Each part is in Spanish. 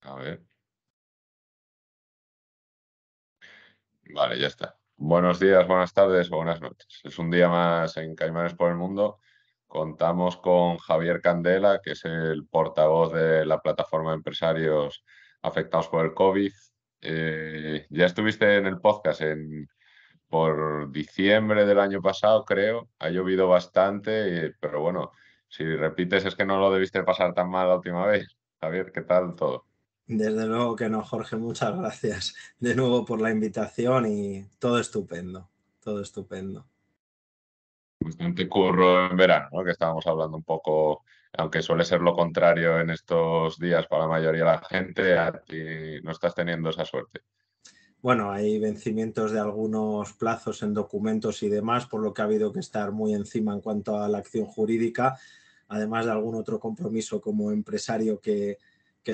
A ver, vale, ya está. Buenos días, buenas tardes o buenas noches. Es un día más en Caimanes por el Mundo. Contamos con Javier Candela, que es el portavoz de la plataforma de empresarios afectados por el COVID. Ya estuviste en el podcast por diciembre del año pasado, creo. Ha llovido bastante, pero bueno, si repites es que no lo debiste pasar tan mal la última vez. Javier, ¿qué tal todo? Desde luego que no, Jorge, muchas gracias de nuevo por la invitación y todo estupendo, todo estupendo. Bastante curro en verano, ¿no? Que estábamos hablando un poco, aunque suele ser lo contrario en estos días para la mayoría de la gente, a ti no estás teniendo esa suerte. Bueno, hay vencimientos de algunos plazos en documentos y demás, por lo que ha habido que estar muy encima en cuanto a la acción jurídica, además de algún otro compromiso como empresario que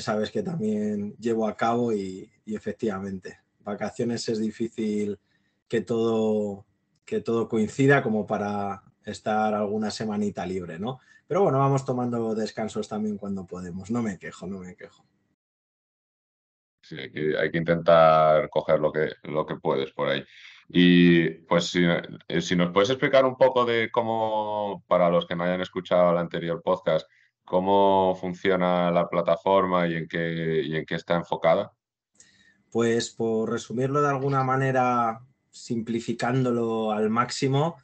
sabes que también llevo a cabo y efectivamente, vacaciones es difícil que todo, que todo coincida como para estar alguna semanita libre, ¿no? Pero bueno, vamos tomando descansos también cuando podemos, no me quejo, no me quejo. Sí, hay que intentar coger lo que puedes por ahí. Y pues si nos puedes explicar un poco de cómo, para los que no hayan escuchado el anterior podcast, cómo funciona la plataforma y en qué está enfocada. Pues por resumirlo de alguna manera, simplificándolo al máximo,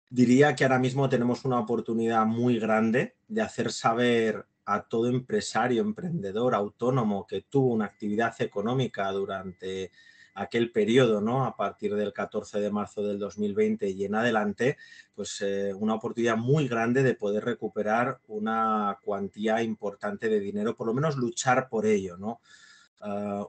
diría que ahora mismo tenemos una oportunidad muy grande de hacer saber a todo empresario, emprendedor, autónomo que tuvo una actividad económica durante aquel periodo, ¿no? A partir del 14 de marzo del 2020 y en adelante, pues una oportunidad muy grande de poder recuperar una cuantía importante de dinero, por lo menos luchar por ello, ¿no?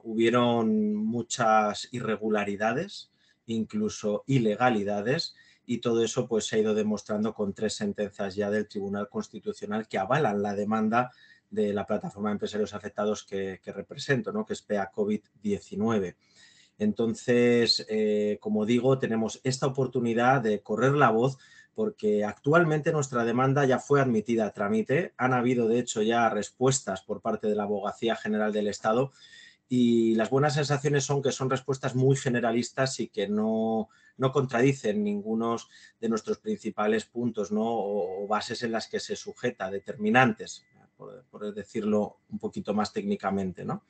Hubieron muchas irregularidades, incluso ilegalidades, y todo eso pues se ha ido demostrando con 3 sentencias ya del Tribunal Constitucional que avalan la demanda de la plataforma de empresarios afectados que represento, ¿no? Que es PEA COVID-19. Entonces, como digo, tenemos esta oportunidad de correr la voz porque actualmente nuestra demanda ya fue admitida a trámite. Han habido, de hecho, ya respuestas por parte de la Abogacía General del Estado y las buenas sensaciones son que son respuestas muy generalistas y que no contradicen ninguno de nuestros principales puntos, ¿no? O bases en las que se sujeta, determinantes, por decirlo un poquito más técnicamente, ¿no?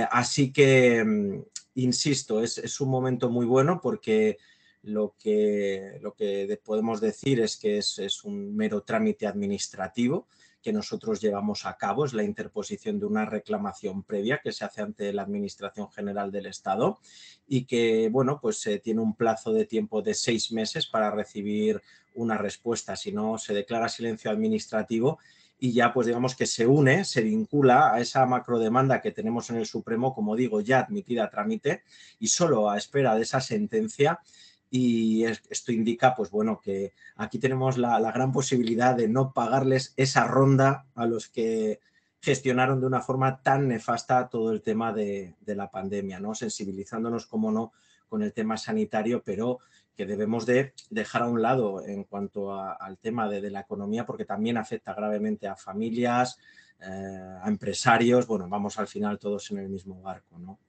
Así que, insisto, es un momento muy bueno porque lo que podemos decir es que es un mero trámite administrativo que nosotros llevamos a cabo, es la interposición de una reclamación previa que se hace ante la Administración General del Estado y que, bueno, pues tiene un plazo de tiempo de 6 meses para recibir una respuesta. Si no, se declara silencio administrativo y ya pues digamos que se une, se vincula a esa macrodemanda que tenemos en el Supremo, como digo, ya admitida a trámite y solo a espera de esa sentencia. Y esto indica, pues bueno, que aquí tenemos la gran posibilidad de no pagarles esa ronda a los que gestionaron de una forma tan nefasta todo el tema de la pandemia, ¿no? Sensibilizándonos, como no, con el tema sanitario, pero que debemos de dejar a un lado en cuanto al tema de la economía, porque también afecta gravemente a familias, a empresarios, bueno, vamos al final todos en el mismo barco, ¿no?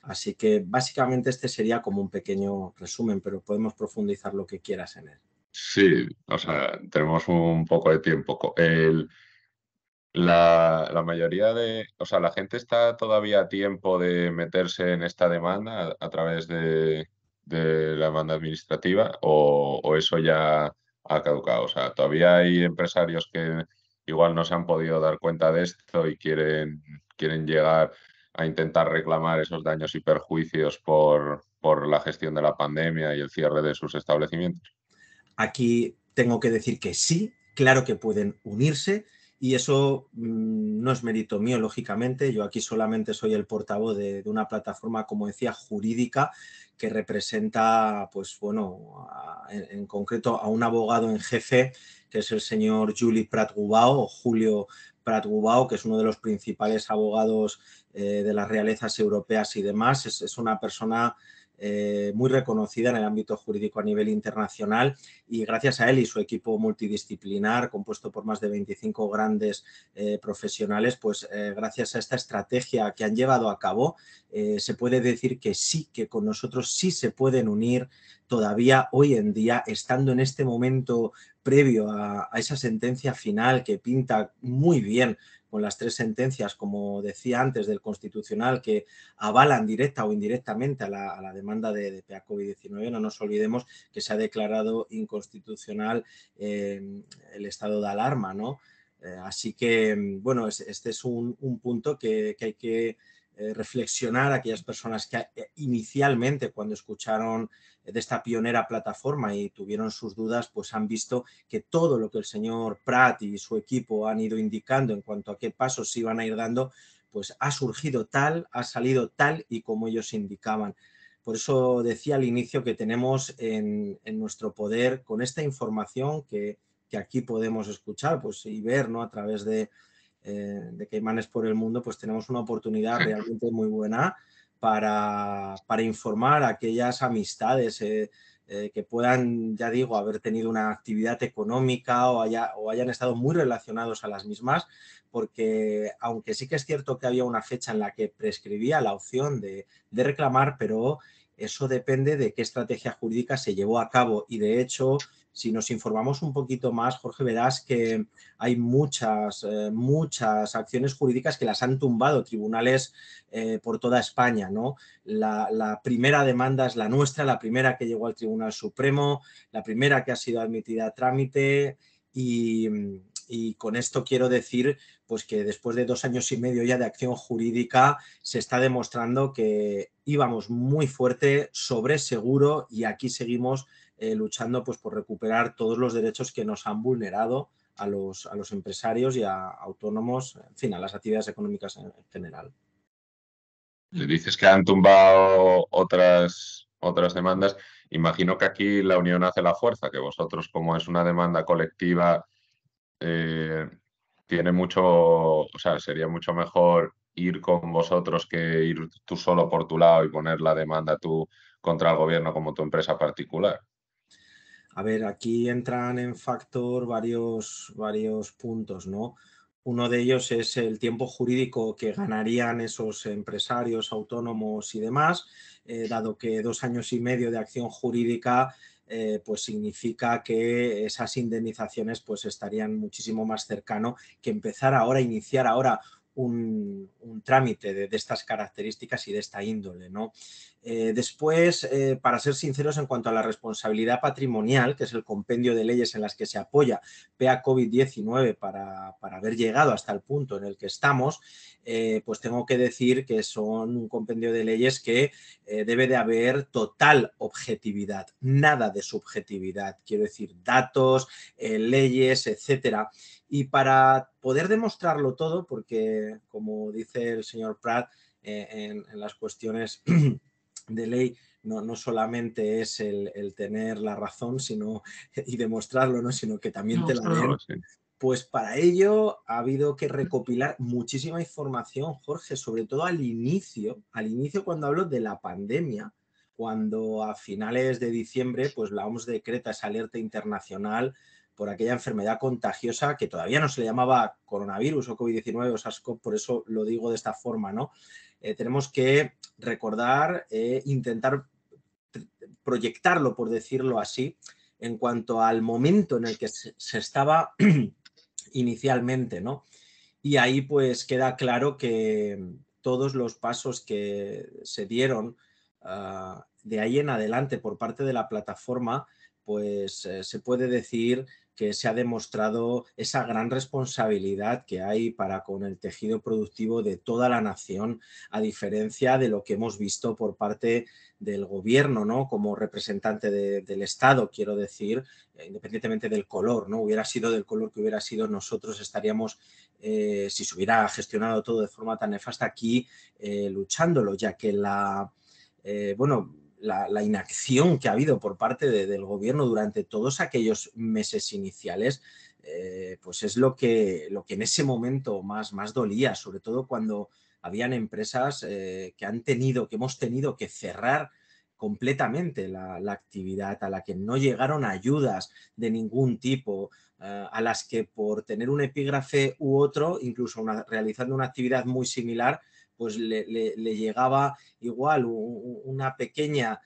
Así que básicamente este sería como un pequeño resumen, pero podemos profundizar lo que quieras en él. Sí, o sea, tenemos un poco de tiempo. La mayoría o sea, la gente está todavía a tiempo de meterse en esta demanda a través de la demanda administrativa o eso ya ha caducado. O sea, todavía hay empresarios que igual no se han podido dar cuenta de esto y quieren llegar a intentar reclamar esos daños y perjuicios por la gestión de la pandemia y el cierre de sus establecimientos. Aquí tengo que decir que sí, claro que pueden unirse y eso no es mérito mío, lógicamente. Yo aquí solamente soy el portavoz de una plataforma, como decía, jurídica que representa, pues bueno, en concreto a un abogado en jefe, que es el señor Juli Prat-Gubao o Julio Prat-Gubao, que es uno de los principales abogados de las realezas europeas y demás. Es una persona muy reconocida en el ámbito jurídico a nivel internacional, y gracias a él y su equipo multidisciplinar, compuesto por más de 25 grandes profesionales, pues gracias a esta estrategia que han llevado a cabo, se puede decir que sí, que con nosotros sí se pueden unir todavía hoy en día, estando en este momento previo a esa sentencia final que pinta muy bien con las 3 sentencias, como decía antes, del Constitucional, que avalan directa o indirectamente a la demanda de PEA COVID-19. No nos olvidemos que se ha declarado inconstitucional el estado de alarma, ¿no? Así que, bueno, este es un punto que hay que reflexionar. Aquellas personas que inicialmente, cuando escucharon de esta pionera plataforma y tuvieron sus dudas, pues han visto que todo lo que el señor Prat y su equipo han ido indicando en cuanto a qué pasos se iban a ir dando, pues ha surgido tal, ha salido tal y como ellos indicaban. Por eso decía al inicio que tenemos en nuestro poder, con esta información que aquí podemos escuchar pues, y ver, ¿no?, a través de Caimanes por el Mundo, pues tenemos una oportunidad Sí. realmente muy buena para informar a aquellas amistades que puedan, ya digo, haber tenido una actividad económica o hayan estado muy relacionados a las mismas, porque aunque sí que es cierto que había una fecha en la que prescribía la opción de reclamar, pero eso depende de qué estrategia jurídica se llevó a cabo, y de hecho, si nos informamos un poquito más, Jorge, verás que hay muchas acciones jurídicas que las han tumbado tribunales por toda España, ¿no? La primera demanda es la nuestra, la primera que llegó al Tribunal Supremo, la primera que ha sido admitida a trámite, y con esto quiero decir pues que después de 2 años y medio ya de acción jurídica se está demostrando que íbamos muy fuerte, sobre seguro, y aquí seguimos luchando pues por recuperar todos los derechos que nos han vulnerado a los empresarios y a autónomos, en fin, a las actividades económicas en general. Dices que han tumbado otras demandas. Imagino que aquí la unión hace la fuerza, que vosotros, como es una demanda colectiva, eh, tiene mucho, o sea, sería mucho mejor ir con vosotros que ir tú solo por tu lado y poner la demanda tú contra el gobierno como tu empresa particular. A ver, aquí entran en factor varios puntos, ¿no? Uno de ellos es el tiempo jurídico que ganarían esos empresarios, autónomos y demás, dado que 2 años y medio de acción jurídica pues significa que esas indemnizaciones pues estarían muchísimo más cercano que empezar ahora, iniciar ahora un trámite de estas características y de esta índole, ¿no? Después, para ser sinceros, en cuanto a la responsabilidad patrimonial, que es el compendio de leyes en las que se apoya PEA COVID-19 para haber llegado hasta el punto en el que estamos, pues tengo que decir que son un compendio de leyes que debe de haber total objetividad, nada de subjetividad, quiero decir, datos, leyes, etcétera. Y para poder demostrarlo todo, porque como dice el señor Prat, en las cuestiones de ley no solamente es el tener la razón y demostrarlo, ¿no?, sino que también te la Demostrarlo, den. sí. Pues para ello ha habido que recopilar muchísima información, Jorge, sobre todo al inicio cuando hablo de la pandemia, cuando a finales de diciembre pues la OMS decreta esa alerta internacional por aquella enfermedad contagiosa que todavía no se le llamaba coronavirus o COVID-19 o SARS-CoV, por eso lo digo de esta forma, ¿no? Tenemos que recordar, intentar proyectarlo, por decirlo así, en cuanto al momento en el que se estaba inicialmente, ¿no? Y ahí pues queda claro que todos los pasos que se dieron de ahí en adelante por parte de la plataforma, pues se puede decir que se ha demostrado esa gran responsabilidad que hay para con el tejido productivo de toda la nación, a diferencia de lo que hemos visto por parte del gobierno, ¿no?, como representante del Estado, quiero decir, independientemente del color, ¿no? Hubiera sido del color que hubiera sido, nosotros estaríamos, si se hubiera gestionado todo de forma tan nefasta, aquí luchándolo, ya que bueno, la inacción que ha habido por parte del gobierno durante todos aquellos meses iniciales, pues es lo que en ese momento más dolía, sobre todo cuando habían empresas que hemos tenido que cerrar completamente la actividad, a la que no llegaron ayudas de ningún tipo, a las que por tener un epígrafe u otro, incluso realizando una actividad muy similar, pues le llegaba igual una pequeña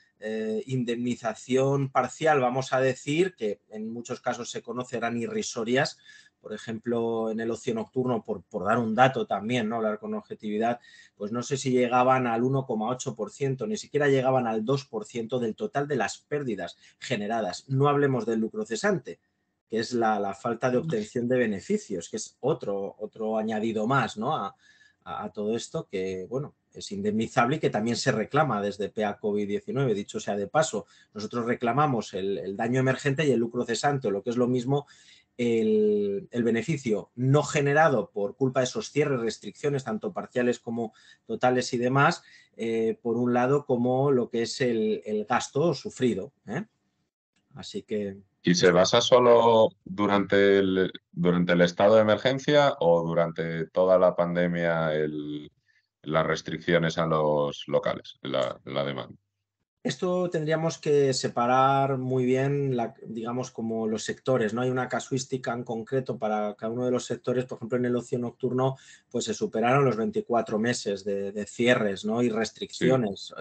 indemnización parcial, vamos a decir, que en muchos casos se conoce, eran irrisorias. Por ejemplo, en el ocio nocturno, por dar un dato también, ¿no? Hablar con objetividad, pues no sé si llegaban al 1,8%, ni siquiera llegaban al 2% del total de las pérdidas generadas. No hablemos del lucro cesante, que es la falta de obtención de beneficios, que es otro añadido más, ¿no? A todo esto que, bueno, es indemnizable y que también se reclama desde PA COVID-19. Dicho sea de paso, nosotros reclamamos el daño emergente y el lucro cesante, o lo que es lo mismo, el beneficio no generado por culpa de esos cierres, restricciones, tanto parciales como totales y demás, por un lado, como lo que es el gasto sufrido. Así que... ¿Y se basa solo durante el estado de emergencia o durante toda la pandemia las restricciones a los locales, la demanda? Esto tendríamos que separar muy bien, digamos, como los sectores, ¿no? Hay una casuística en concreto para cada uno de los sectores. Por ejemplo, en el ocio nocturno, pues se superaron los 24 meses de cierres, ¿no? Y Sí. restricciones,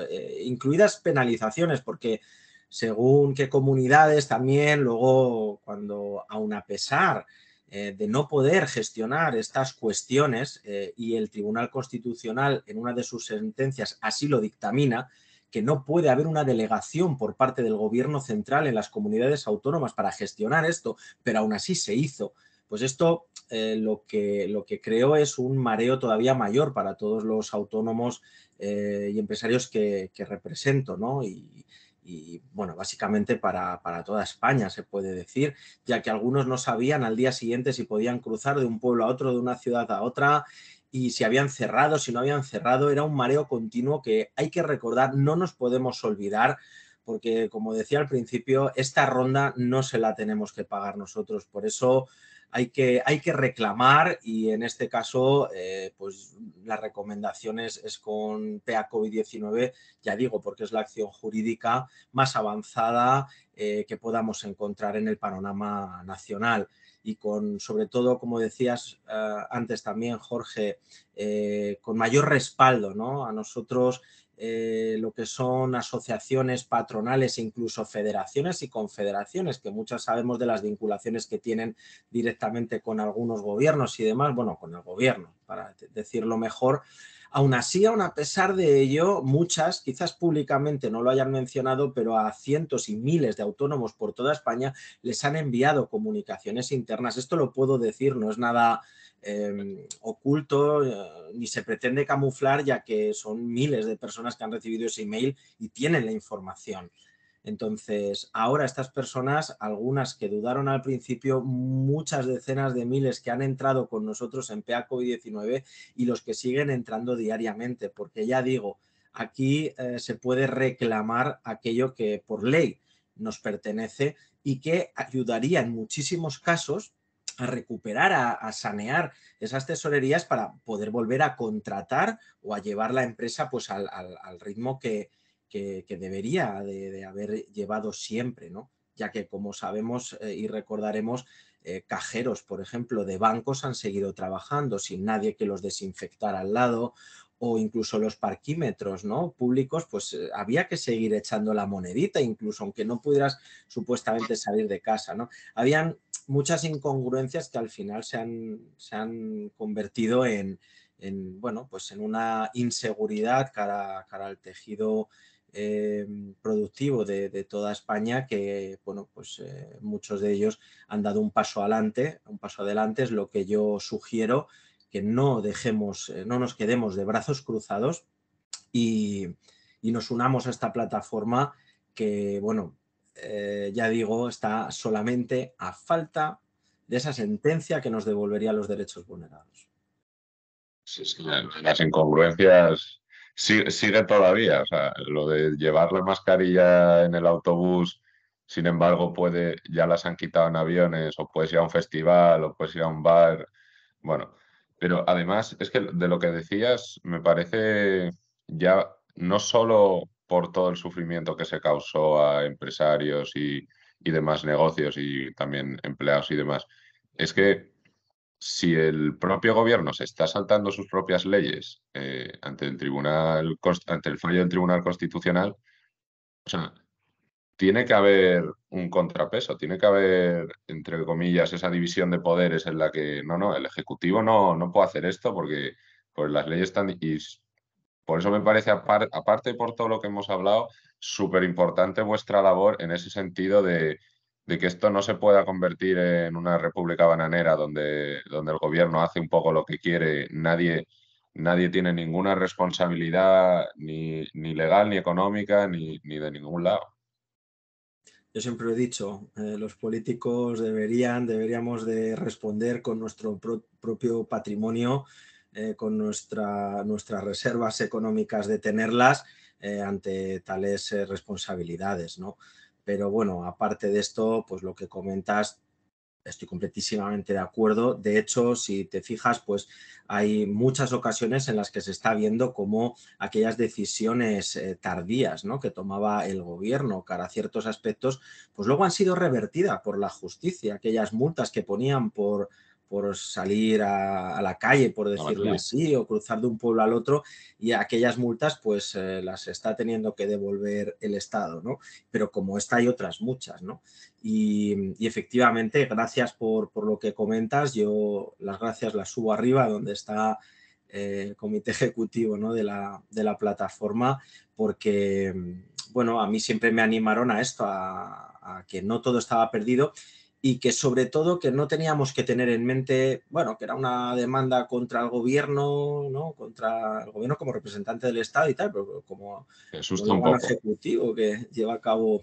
incluidas penalizaciones, porque según qué comunidades también, luego, cuando, aun a pesar de no poder gestionar estas cuestiones, y el Tribunal Constitucional en una de sus sentencias así lo dictamina, que no puede haber una delegación por parte del gobierno central en las comunidades autónomas para gestionar esto, pero aún así se hizo. Pues esto lo que creo es un mareo todavía mayor para todos los autónomos y empresarios que represento, ¿no? Y bueno, básicamente para toda España se puede decir, ya que algunos no sabían al día siguiente si podían cruzar de un pueblo a otro, de una ciudad a otra, y si habían cerrado, si no habían cerrado, era un mareo continuo que hay que recordar, no nos podemos olvidar, porque como decía al principio, esta ronda no se la tenemos que pagar nosotros, por eso hay que reclamar, y en este caso pues la recomendación es con PA COVID-19, ya digo, porque es la acción jurídica más avanzada que podamos encontrar en el panorama nacional. Y con, sobre todo, como decías antes también, Jorge, con mayor respaldo, ¿no? A nosotros lo que son asociaciones patronales e incluso federaciones y confederaciones, que muchas sabemos de las vinculaciones que tienen directamente con algunos gobiernos y demás, bueno, con el gobierno, para decirlo mejor. Aún así, aún a pesar de ello, muchas, quizás públicamente no lo hayan mencionado, pero a cientos y miles de autónomos por toda España les han enviado comunicaciones internas. Esto lo puedo decir, no es nada oculto, ni se pretende camuflar, ya que son miles de personas que han recibido ese email y tienen la información. Entonces, ahora estas personas, algunas que dudaron al principio, muchas decenas de miles que han entrado con nosotros en PA COVID-19 y los que siguen entrando diariamente, porque ya digo, aquí se puede reclamar aquello que por ley nos pertenece y que ayudaría en muchísimos casos a recuperar, a sanear esas tesorerías para poder volver a contratar o a llevar la empresa pues al ritmo que debería de haber llevado siempre, ¿no? Ya que, como sabemos y recordaremos, cajeros, por ejemplo, de bancos han seguido trabajando sin nadie que los desinfectara al lado, o incluso los parquímetros, ¿no? Públicos, pues había que seguir echando la monedita, incluso aunque no pudieras supuestamente salir de casa, ¿no? Habían muchas incongruencias que al final se han convertido bueno, pues en una inseguridad cara al tejido productivo de toda España, que bueno, pues muchos de ellos han dado un paso adelante, es lo que yo sugiero, que no dejemos, no nos quedemos de brazos cruzados y, y nos unamos a esta plataforma que, bueno, ya digo, está solamente a falta de esa sentencia que nos devolvería los derechos vulnerados. Sí, sí, las incongruencias sigue todavía. O sea, lo de llevar la mascarilla en el autobús, sin embargo, ya las han quitado en aviones, o puedes ir a un festival, o puedes ir a un bar. Bueno, pero además es que de lo que decías, me parece ya no solo por todo el sufrimiento que se causó a empresarios y demás negocios y también empleados y demás, es que si el propio gobierno se está saltando sus propias leyes ante el ante el fallo del Tribunal Constitucional, o sea, tiene que haber un contrapeso, tiene que haber, entre comillas, esa división de poderes en la que no, el Ejecutivo no puede hacer esto porque pues las leyes están. Por eso me parece, aparte por todo lo que hemos hablado, súper importante vuestra labor en ese sentido de que esto no se pueda convertir en una república bananera donde el gobierno hace un poco lo que quiere, nadie tiene ninguna responsabilidad ni legal, ni económica, ni de ningún lado. Yo siempre lo he dicho, los políticos deberíamos de responder con nuestro propio patrimonio, con nuestras reservas económicas de tenerlas ante tales responsabilidades, ¿no? Pero bueno, aparte de esto, pues lo que comentas, estoy completísimamente de acuerdo. De hecho, si te fijas, pues hay muchas ocasiones en las que se está viendo cómo aquellas decisiones tardías, ¿no?, que tomaba el gobierno cara a ciertos aspectos, pues luego han sido revertidas por la justicia. Aquellas multas que ponían por salir a la calle, por A la decirlo calle. así, o cruzar de un pueblo al otro, y aquellas multas pues las está teniendo que devolver el Estado, ¿no? Pero como esta hay otras muchas, ¿no? Y efectivamente, gracias por lo que comentas. Yo las gracias las subo arriba, donde está el comité ejecutivo, ¿no?, de la plataforma, porque, bueno, a mí siempre me animaron a esto, a que no todo estaba perdido y que sobre todo que no teníamos que tener en mente, bueno, que era una demanda contra el gobierno, ¿no?, contra el gobierno como representante del Estado y tal, pero Me como el asusta un órgano poco. ejecutivo que lleva a cabo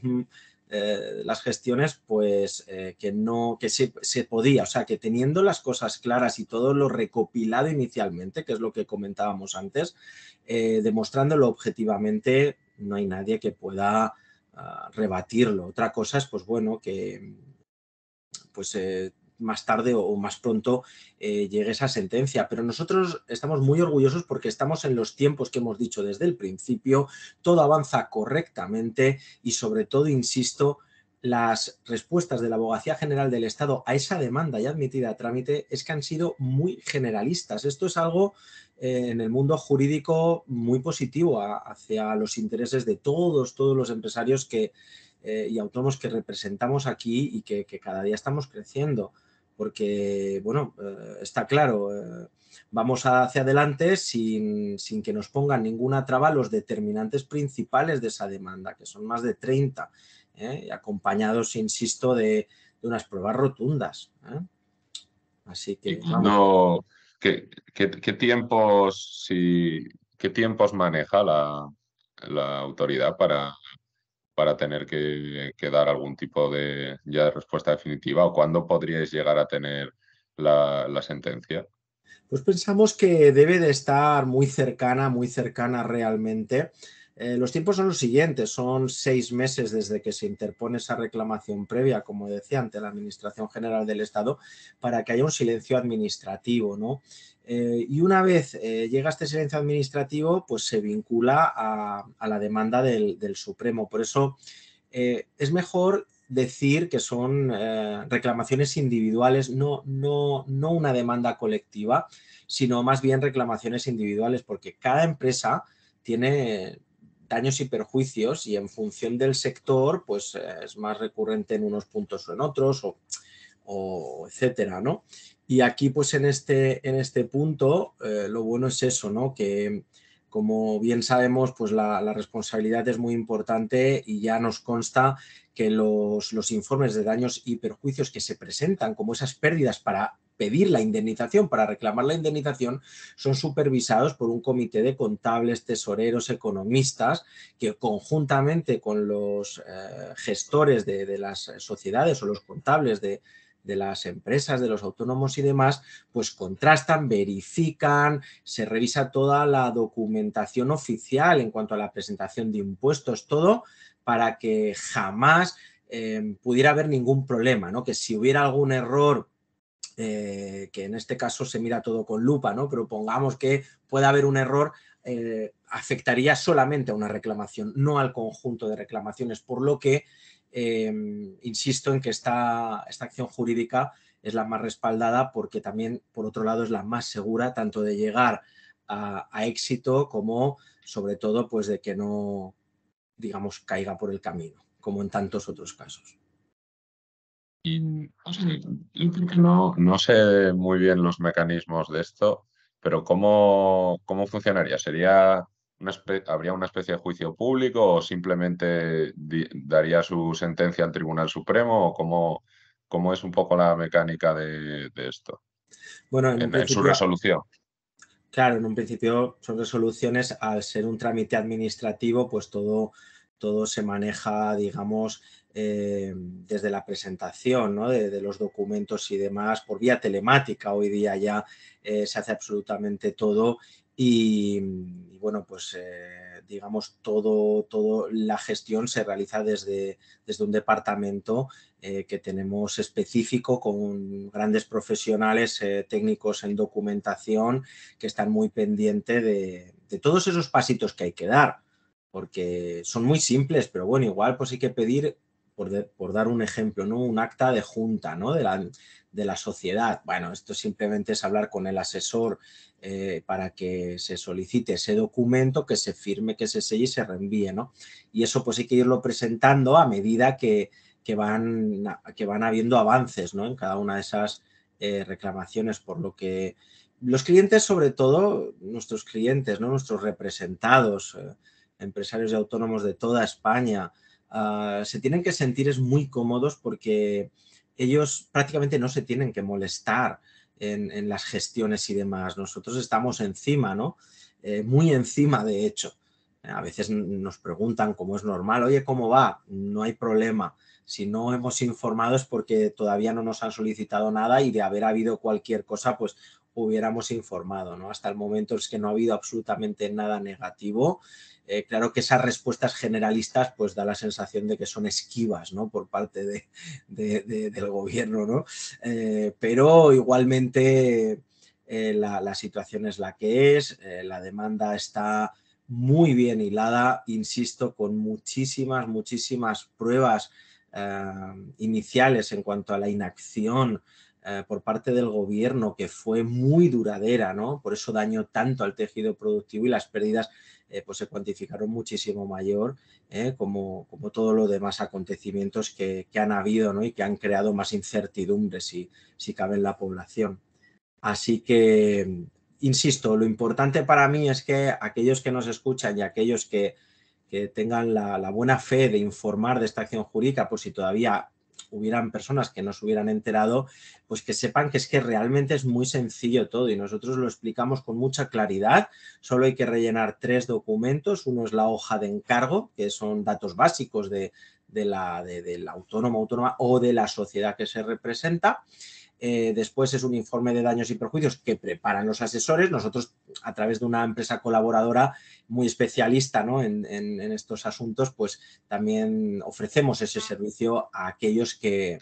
las gestiones, pues que se podía, o sea, que teniendo las cosas claras y todo lo recopilado inicialmente, que es lo que comentábamos antes, demostrándolo objetivamente, no hay nadie que pueda rebatirlo. Otra cosa es, pues bueno, que pues más tarde o más pronto llegue esa sentencia. Pero nosotros estamos muy orgullosos porque estamos en los tiempos que hemos dicho desde el principio, todo avanza correctamente y sobre todo, insisto, las respuestas de la Abogacía General del Estado a esa demanda ya admitida a trámite es que han sido muy generalistas. Esto es algo en el mundo jurídico muy positivo hacia los intereses de todos los empresarios y autónomos que representamos aquí y que cada día estamos creciendo. Porque, bueno, está claro, vamos hacia adelante sin que nos pongan ninguna traba los determinantes principales de esa demanda, que son más de 30, acompañados, insisto, de unas pruebas rotundas. Así Y que, vamos. cuando, ¿qué tiempos, qué tiempos maneja la autoridad para tener que dar algún tipo de ya de respuesta definitiva? ¿O cuándo podríais llegar a tener la sentencia? Pues pensamos que debe de estar muy cercana realmente. Los tiempos son los siguientes, son 6 meses desde que se interpone esa reclamación previa, como decía, ante la Administración General del Estado, para que haya un silencio administrativo, ¿no? Y una vez llega este silencio administrativo, pues se vincula a la demanda del Supremo. Por eso es mejor decir que son reclamaciones individuales, no una demanda colectiva, sino más bien reclamaciones individuales, porque cada empresa tiene daños y perjuicios y en función del sector, pues es más recurrente en unos puntos o en otros, o etcétera, ¿no? Y aquí, pues en este punto, lo bueno es eso, ¿no? Que como bien sabemos, pues la responsabilidad es muy importante y ya nos consta que los informes de daños y perjuicios que se presentan como esas pérdidas para pedir la indemnización, para reclamar la indemnización, son supervisados por un comité de contables, tesoreros, economistas, que conjuntamente con los gestores de las sociedades o los contables de las empresas, de los autónomos y demás, pues contrastan, verifican, se revisa toda la documentación oficial en cuanto a la presentación de impuestos, todo para que jamás pudiera haber ningún problema, ¿no? Que si hubiera algún error que en este caso se mira todo con lupa, ¿no? Pero pongamos que pueda haber un error, afectaría solamente a una reclamación, no al conjunto de reclamaciones, por lo que insisto en que esta acción jurídica es la más respaldada porque también, por otro lado, es la más segura tanto de llegar a éxito como, sobre todo, pues de que no, digamos, caiga por el camino, como en tantos otros casos. Y, o sea, yo creo que no sé muy bien los mecanismos de esto, pero ¿cómo funcionaría? ¿Habría una especie de juicio público o simplemente daría su sentencia al Tribunal Supremo? ¿O cómo es un poco la mecánica de esto Bueno, en un en su principio, resolución? claro, en un principio son resoluciones, al ser un trámite administrativo, pues todo se maneja, digamos, desde la presentación, ¿no? de los documentos y demás por vía telemática. Hoy día ya se hace absolutamente todo y bueno, pues digamos, todo la gestión se realiza desde un departamento que tenemos específico con grandes profesionales técnicos en documentación que están muy pendientes de todos esos pasitos que hay que dar, porque son muy simples, pero bueno, igual pues hay que pedir, por dar un ejemplo, ¿no? Un acta de junta, ¿no? de la sociedad. Bueno, esto simplemente es hablar con el asesor para que se solicite ese documento, que se firme, que se selle y se reenvíe, ¿no? Y eso pues hay que irlo presentando a medida que van habiendo avances, ¿no? En cada una de esas reclamaciones, por lo que los clientes, sobre todo nuestros clientes, ¿no? Nuestros representados, empresarios y autónomos de toda España, se tienen que sentir muy cómodos porque ellos prácticamente no se tienen que molestar en las gestiones y demás. Nosotros estamos encima, ¿no? Muy encima, de hecho. A veces nos preguntan, como es normal, oye, ¿cómo va? No hay problema. Si no hemos informado es porque todavía no nos han solicitado nada y de haber habido cualquier cosa, pues hubiéramos informado, ¿no? Hasta el momento es que no ha habido absolutamente nada negativo. Claro que esas respuestas generalistas pues da la sensación de que son esquivas, ¿no? Por parte del gobierno, ¿no? Pero igualmente la situación es la que es, la demanda está muy bien hilada, insisto, con muchísimas pruebas iniciales en cuanto a la inacción por parte del gobierno, que fue muy duradera, ¿no? Por eso dañó tanto al tejido productivo y las pérdidas pues se cuantificaron muchísimo mayor, como todo lo demás acontecimientos que han habido, ¿no? Y que han creado más incertidumbre, si cabe, en la población. Así que, insisto, lo importante para mí es que aquellos que nos escuchan y aquellos que tengan la buena fe de informar de esta acción jurídica, pues si todavía hubieran personas que no se hubieran enterado, pues que sepan que es que realmente es muy sencillo todo y nosotros lo explicamos con mucha claridad. Solo hay que rellenar 3 documentos. Uno es la hoja de encargo, que son datos básicos del autónomo, autónoma o de la sociedad que se representa. Después es un informe de daños y perjuicios que preparan los asesores. Nosotros, a través de una empresa colaboradora muy especialista, ¿no? en estos asuntos, pues también ofrecemos ese servicio a aquellos que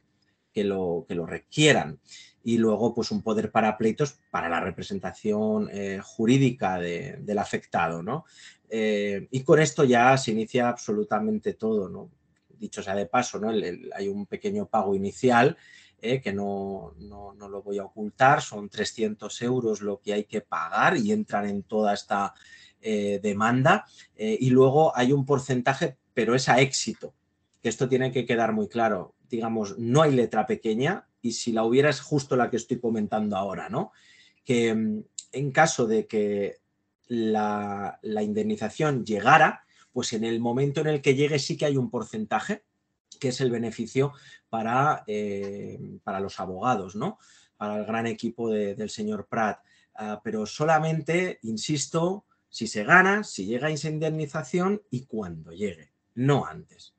lo requieran. Y luego, pues un poder para pleitos para la representación jurídica del afectado, ¿no? Y con esto ya se inicia absolutamente todo, ¿no? Dicho sea de paso, ¿no? Hay un pequeño pago inicial que no lo voy a ocultar, son 300 euros lo que hay que pagar y entran en toda esta demanda. Y luego hay un porcentaje, pero es a éxito, que esto tiene que quedar muy claro. Digamos, no hay letra pequeña y si la hubiera es justo la que estoy comentando ahora, ¿no? Que en caso de que la indemnización llegara, pues en el momento en el que llegue sí que hay un porcentaje, que es el beneficio para los abogados, ¿no? Para el gran equipo del señor Prat. Pero solamente, insisto, si se gana, si llega esa indemnización y cuando llegue, no antes.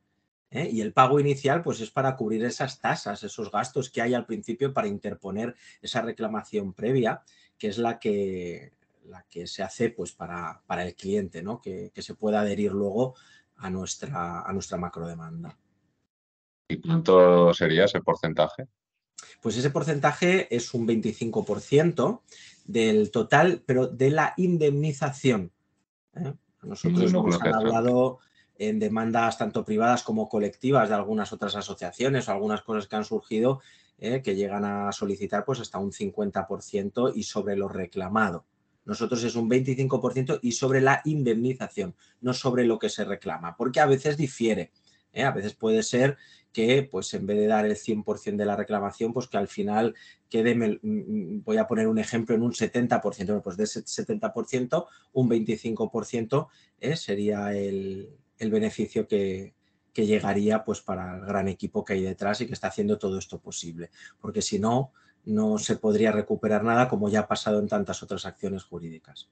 Y el pago inicial pues es para cubrir esas tasas, esos gastos que hay al principio para interponer esa reclamación previa, que es la que se hace pues para el cliente, ¿no? Que se pueda adherir luego a nuestra macrodemanda. ¿Y cuánto sería ese porcentaje? Pues ese porcentaje es un 25% del total, pero de la indemnización. A nosotros No nos conocía han ese número. hablado en demandas tanto privadas como colectivas de algunas otras asociaciones o algunas cosas que han surgido que llegan a solicitar pues hasta un 50% y sobre lo reclamado. Nosotros es un 25% y sobre la indemnización, no sobre lo que se reclama, porque a veces difiere. A veces puede ser que pues en vez de dar el 100% de la reclamación, pues que al final quede, voy a poner un ejemplo, en un 70%, pues de ese 70%, un 25% sería el beneficio que llegaría pues para el gran equipo que hay detrás y que está haciendo todo esto posible. Porque si no, no se podría recuperar nada, como ya ha pasado en tantas otras acciones jurídicas.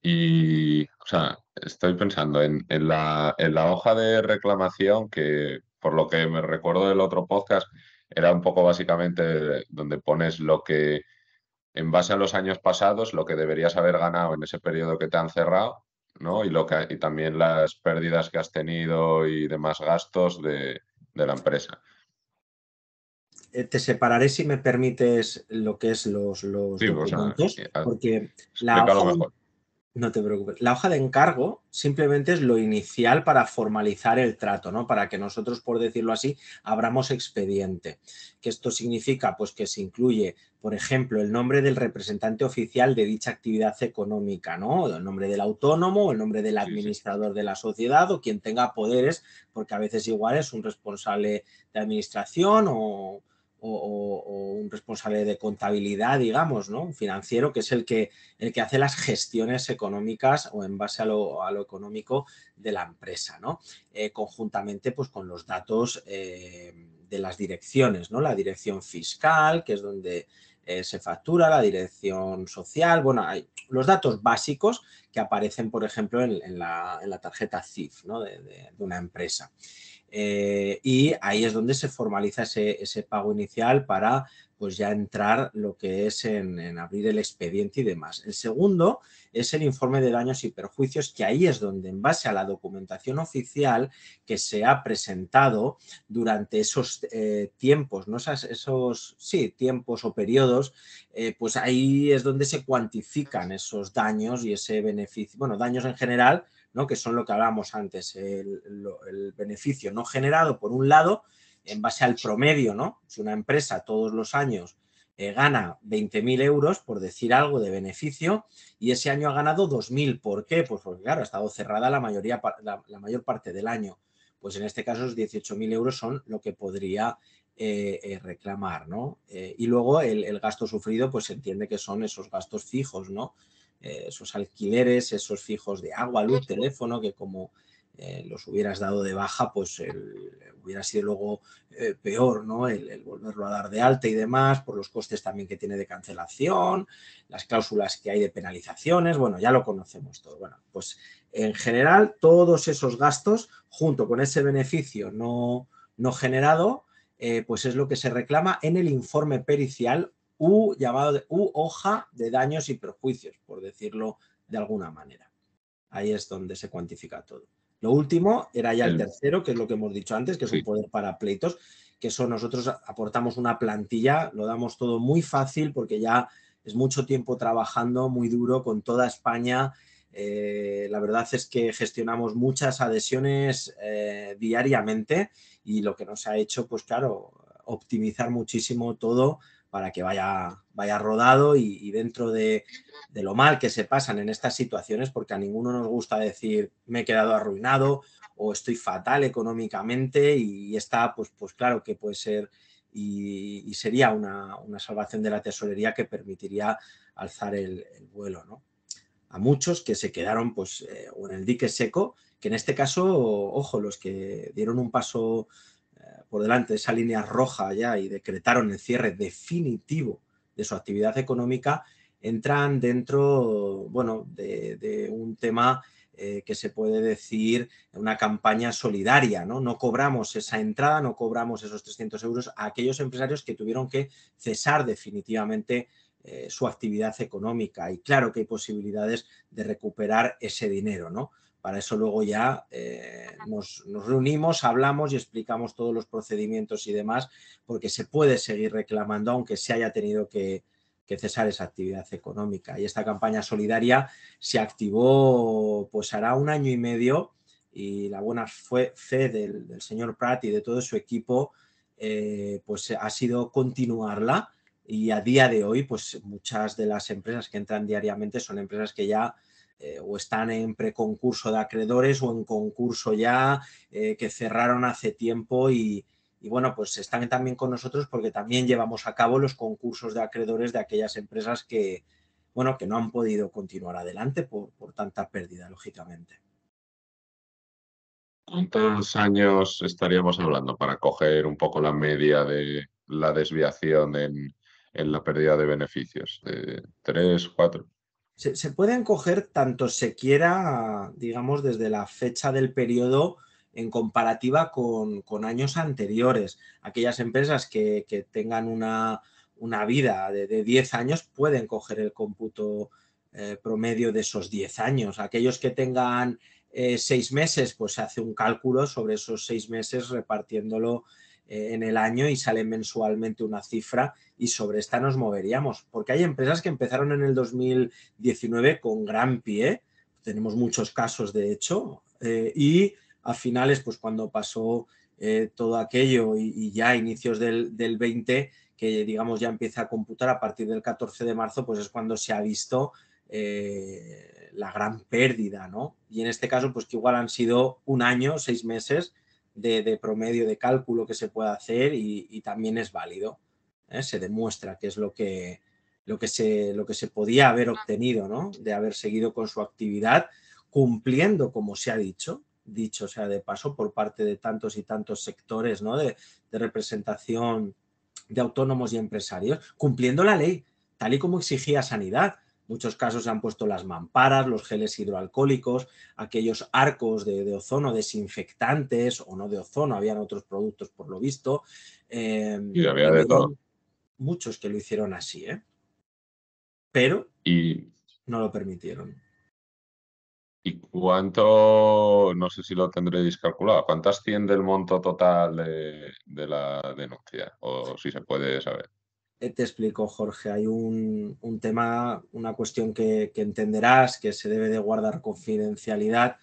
Y, o sea, estoy pensando en la hoja de reclamación que, por lo que me recuerdo del otro podcast, era un poco básicamente donde pones lo que, en base a los años pasados, lo que deberías haber ganado en ese periodo que te han cerrado, ¿no? Y también las pérdidas que has tenido y demás gastos de la empresa. Te separaré, si me permites, lo que es los Sí, o sea, documentos, porque la explícalo hoja de mejor. No te preocupes. La hoja de encargo simplemente es lo inicial para formalizar el trato, ¿no? Para que nosotros, por decirlo así, abramos expediente. ¿Qué esto significa? Pues que se incluye, por ejemplo, el nombre del representante oficial de dicha actividad económica, ¿no? El nombre del autónomo, el nombre del Sí, sí. administrador de la sociedad o quien tenga poderes, porque a veces igual es un responsable de administración o un responsable de contabilidad, digamos, ¿no? Un financiero, que es el que hace las gestiones económicas o en base a lo económico de la empresa, ¿no? Conjuntamente pues con los datos de las direcciones, ¿no? La dirección fiscal, que es donde se factura, la dirección social, bueno, hay los datos básicos que aparecen, por ejemplo, en la tarjeta CIF, ¿no? de una empresa. Y ahí es donde se formaliza ese pago inicial para pues ya entrar lo que es en abrir el expediente y demás. El segundo es el informe de daños y perjuicios, que ahí es donde, en base a la documentación oficial que se ha presentado durante esos tiempos, ¿no? Sí, tiempos o periodos, pues ahí es donde se cuantifican esos daños y ese beneficio, bueno, daños en general, ¿no? Que son lo que hablábamos antes, el beneficio no generado por un lado, en base al promedio, ¿no? Si una empresa todos los años gana 20.000 euros, por decir algo, de beneficio, y ese año ha ganado 2.000. ¿Por qué? Pues porque, claro, ha estado cerrada la mayor parte del año. Pues en este caso, los 18.000 euros son lo que podría reclamar, ¿no? Y luego el gasto sufrido, pues se entiende que son esos gastos fijos, ¿no? Esos alquileres, esos fijos de agua, luz, teléfono, que como los hubieras dado de baja, pues hubiera sido luego peor, ¿no? El volverlo a dar de alta y demás, por los costes también que tiene de cancelación, las cláusulas que hay de penalizaciones, bueno, ya lo conocemos todo. Bueno, pues en general, todos esos gastos, junto con ese beneficio no generado, pues es lo que se reclama en el informe pericial llamado hoja de daños y perjuicios, por decirlo de alguna manera. Ahí es donde se cuantifica todo. Lo último era ya el El, tercero, que es lo que hemos dicho antes, que es un sí. poder para pleitos, que eso nosotros aportamos una plantilla, lo damos todo muy fácil porque ya es mucho tiempo trabajando, muy duro, con toda España. La verdad es que gestionamos muchas adhesiones diariamente y lo que nos ha hecho, pues claro, optimizar muchísimo todo para que vaya rodado y dentro de lo mal que se pasan en estas situaciones, porque a ninguno nos gusta decir me he quedado arruinado o estoy fatal económicamente y está, pues claro que puede ser y sería una salvación de la tesorería que permitiría alzar el vuelo, ¿no? A muchos que se quedaron pues o en el dique seco, que en este caso, ojo, los que dieron un paso por delante de esa línea roja ya y decretaron el cierre definitivo de su actividad económica, entran dentro, bueno, de un tema que se puede decir una campaña solidaria, ¿no? No cobramos esa entrada, no cobramos esos 300 euros a aquellos empresarios que tuvieron que cesar definitivamente su actividad económica. Y claro que hay posibilidades de recuperar ese dinero, ¿no? Para eso luego ya nos reunimos, hablamos y explicamos todos los procedimientos y demás, porque se puede seguir reclamando aunque se haya tenido que cesar esa actividad económica. Y esta campaña solidaria se activó pues hará 1 año y medio, y la buena fe del señor Prat y de todo su equipo pues ha sido continuarla, y a día de hoy pues muchas de las empresas que entran diariamente son empresas que ya o están en preconcurso de acreedores o en concurso ya, que cerraron hace tiempo, y bueno, pues están también con nosotros porque también llevamos a cabo los concursos de acreedores de aquellas empresas que, bueno, que no han podido continuar adelante por tanta pérdida, lógicamente. ¿Cuántos años estaríamos hablando para coger un poco la media de la desviación en la pérdida de beneficios? ¿De 3, 4? Se pueden coger tanto se quiera, digamos, desde la fecha del periodo en comparativa con años anteriores. Aquellas empresas que tengan una vida de 10 años pueden coger el cómputo promedio de esos 10 años. Aquellos que tengan 6 meses, pues se hace un cálculo sobre esos 6 meses repartiéndolo en el año y sale mensualmente una cifra, y sobre esta nos moveríamos, porque hay empresas que empezaron en el 2019 con gran pie, tenemos muchos casos de hecho, y a finales, pues cuando pasó todo aquello y ya a inicios del 20, que digamos ya empieza a computar a partir del 14 de marzo, pues es cuando se ha visto la gran pérdida, ¿no? Y en este caso, pues que igual han sido 1 año, 6 meses de promedio de cálculo que se puede hacer, y también es válido. Se demuestra que es lo que se podía haber obtenido, ¿no? De haber seguido con su actividad, cumpliendo, como se ha dicho sea de paso, por parte de tantos y tantos sectores, ¿no? De representación de autónomos y empresarios, cumpliendo la ley, tal y como exigía Sanidad. Muchos casos se han puesto las mamparas, los geles hidroalcohólicos, aquellos arcos de ozono desinfectantes, o no de ozono, habían otros productos por lo visto. Y había Y de todo. hubieron muchos que lo hicieron así, pero ¿Y, no lo permitieron. y cuánto, no sé si lo tendréis calculado, cuánto asciende el monto total de la denuncia? O si se puede saber. Te explico, Jorge, hay un tema, una cuestión que entenderás que se debe de guardar confidencialidad.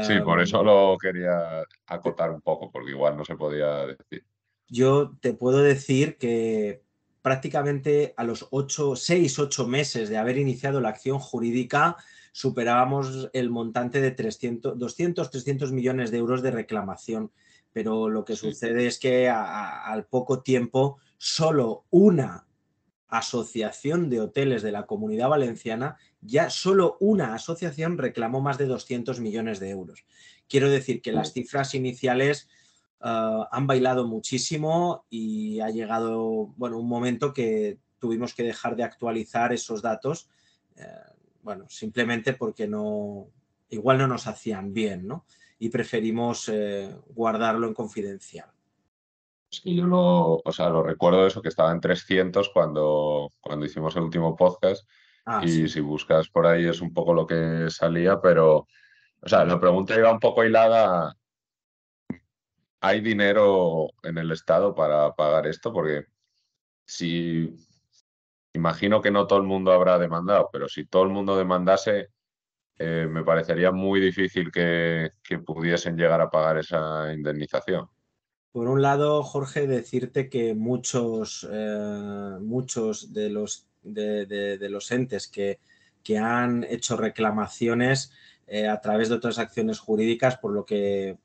Sí, por eso lo quería acotar un poco, porque igual no se podía decir. Yo te puedo decir que prácticamente a los 6, 8 meses de haber iniciado la acción jurídica superábamos el montante de 200, 300 millones de euros de reclamación. Pero lo que Sí. sucede es que al poco tiempo solo una asociación de hoteles de la Comunidad Valenciana, ya solo una asociación reclamó más de 200 millones de euros. Quiero decir que las cifras iniciales han bailado muchísimo, y ha llegado, bueno, un momento que tuvimos que dejar de actualizar esos datos, eh, bueno, simplemente porque igual no nos hacían bien, ¿no? Y preferimos guardarlo en confidencial. Es que yo o sea, lo recuerdo eso, que estaba en 300 cuando hicimos el último podcast, Ah, y sí. si buscas por ahí es un poco lo que salía, pero, o sea, la pregunta iba un poco hilada. ¿Hay dinero en el Estado para pagar esto? Porque si imagino que no todo el mundo habrá demandado, pero si todo el mundo demandase, me parecería muy difícil que pudiesen llegar a pagar esa indemnización. Por un lado, Jorge, decirte que muchos de los entes que han hecho reclamaciones a través de otras acciones jurídicas, por lo que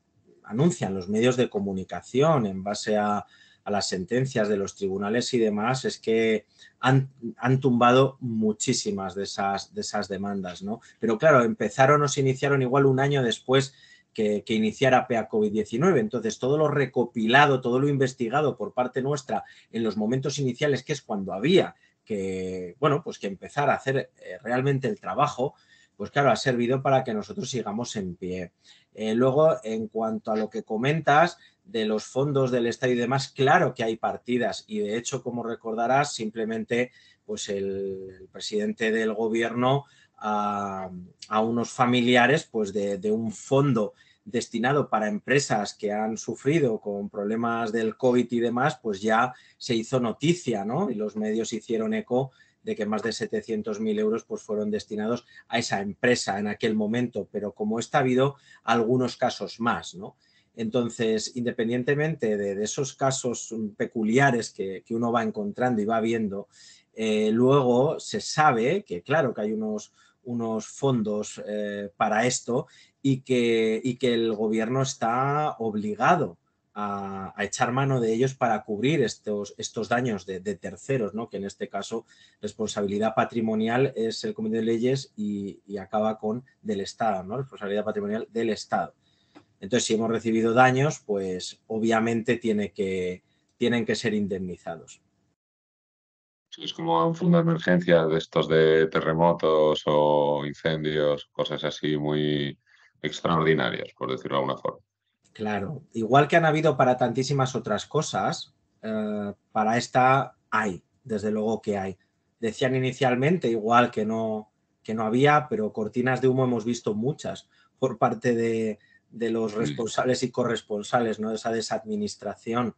anuncian los medios de comunicación en base a las sentencias de los tribunales y demás, es que han tumbado muchísimas de esas demandas, ¿no? Pero claro, empezaron o se iniciaron igual 1 año después que iniciara PEA COVID-19. Entonces, todo lo recopilado, todo lo investigado por parte nuestra en los momentos iniciales, que es cuando había que, bueno, pues que empezar a hacer realmente el trabajo, pues claro, ha servido para que nosotros sigamos en pie. Luego, en cuanto a lo que comentas de los fondos del Estado y demás, claro que hay partidas y de hecho, como recordarás, simplemente pues el presidente del gobierno a unos familiares pues de un fondo destinado para empresas que han sufrido con problemas del COVID y demás, pues ya se hizo noticia, ¿no? Y los medios hicieron eco de que más de 700.000 euros pues, fueron destinados a esa empresa en aquel momento, pero como esta ha habido algunos casos más, ¿no? Entonces, independientemente de esos casos peculiares que uno va encontrando y va viendo, luego se sabe que, claro, que hay unos fondos para esto y que el gobierno está obligado a echar mano de ellos para cubrir estos daños de terceros, ¿no? Que en este caso responsabilidad patrimonial es el Comité de Leyes y acaba con del Estado, ¿no? Responsabilidad patrimonial del Estado. Entonces, si hemos recibido daños, pues obviamente tienen que ser indemnizados. Sí, es como un fondo de emergencia de estos de terremotos o incendios, cosas así muy extraordinarias, por decirlo de alguna forma. Claro, igual que han habido para tantísimas otras cosas, para esta hay, desde luego que hay. Decían inicialmente igual que no había, pero cortinas de humo hemos visto muchas por parte de los Sí, responsables y corresponsales, ¿no? Esa desadministración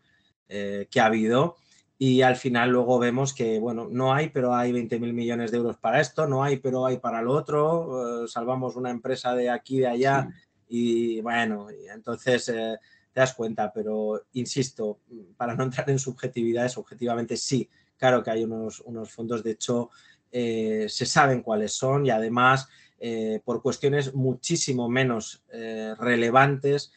que ha habido. Y al final luego vemos que, bueno, no hay, pero hay 20.000 millones de euros para esto, no hay, pero hay para lo otro, salvamos una empresa de aquí, de allá, sí. y bueno, y entonces te das cuenta, pero insisto, para no entrar en subjetividades, objetivamente sí, claro que hay unos fondos, de hecho, se saben cuáles son y además, por cuestiones muchísimo menos relevantes,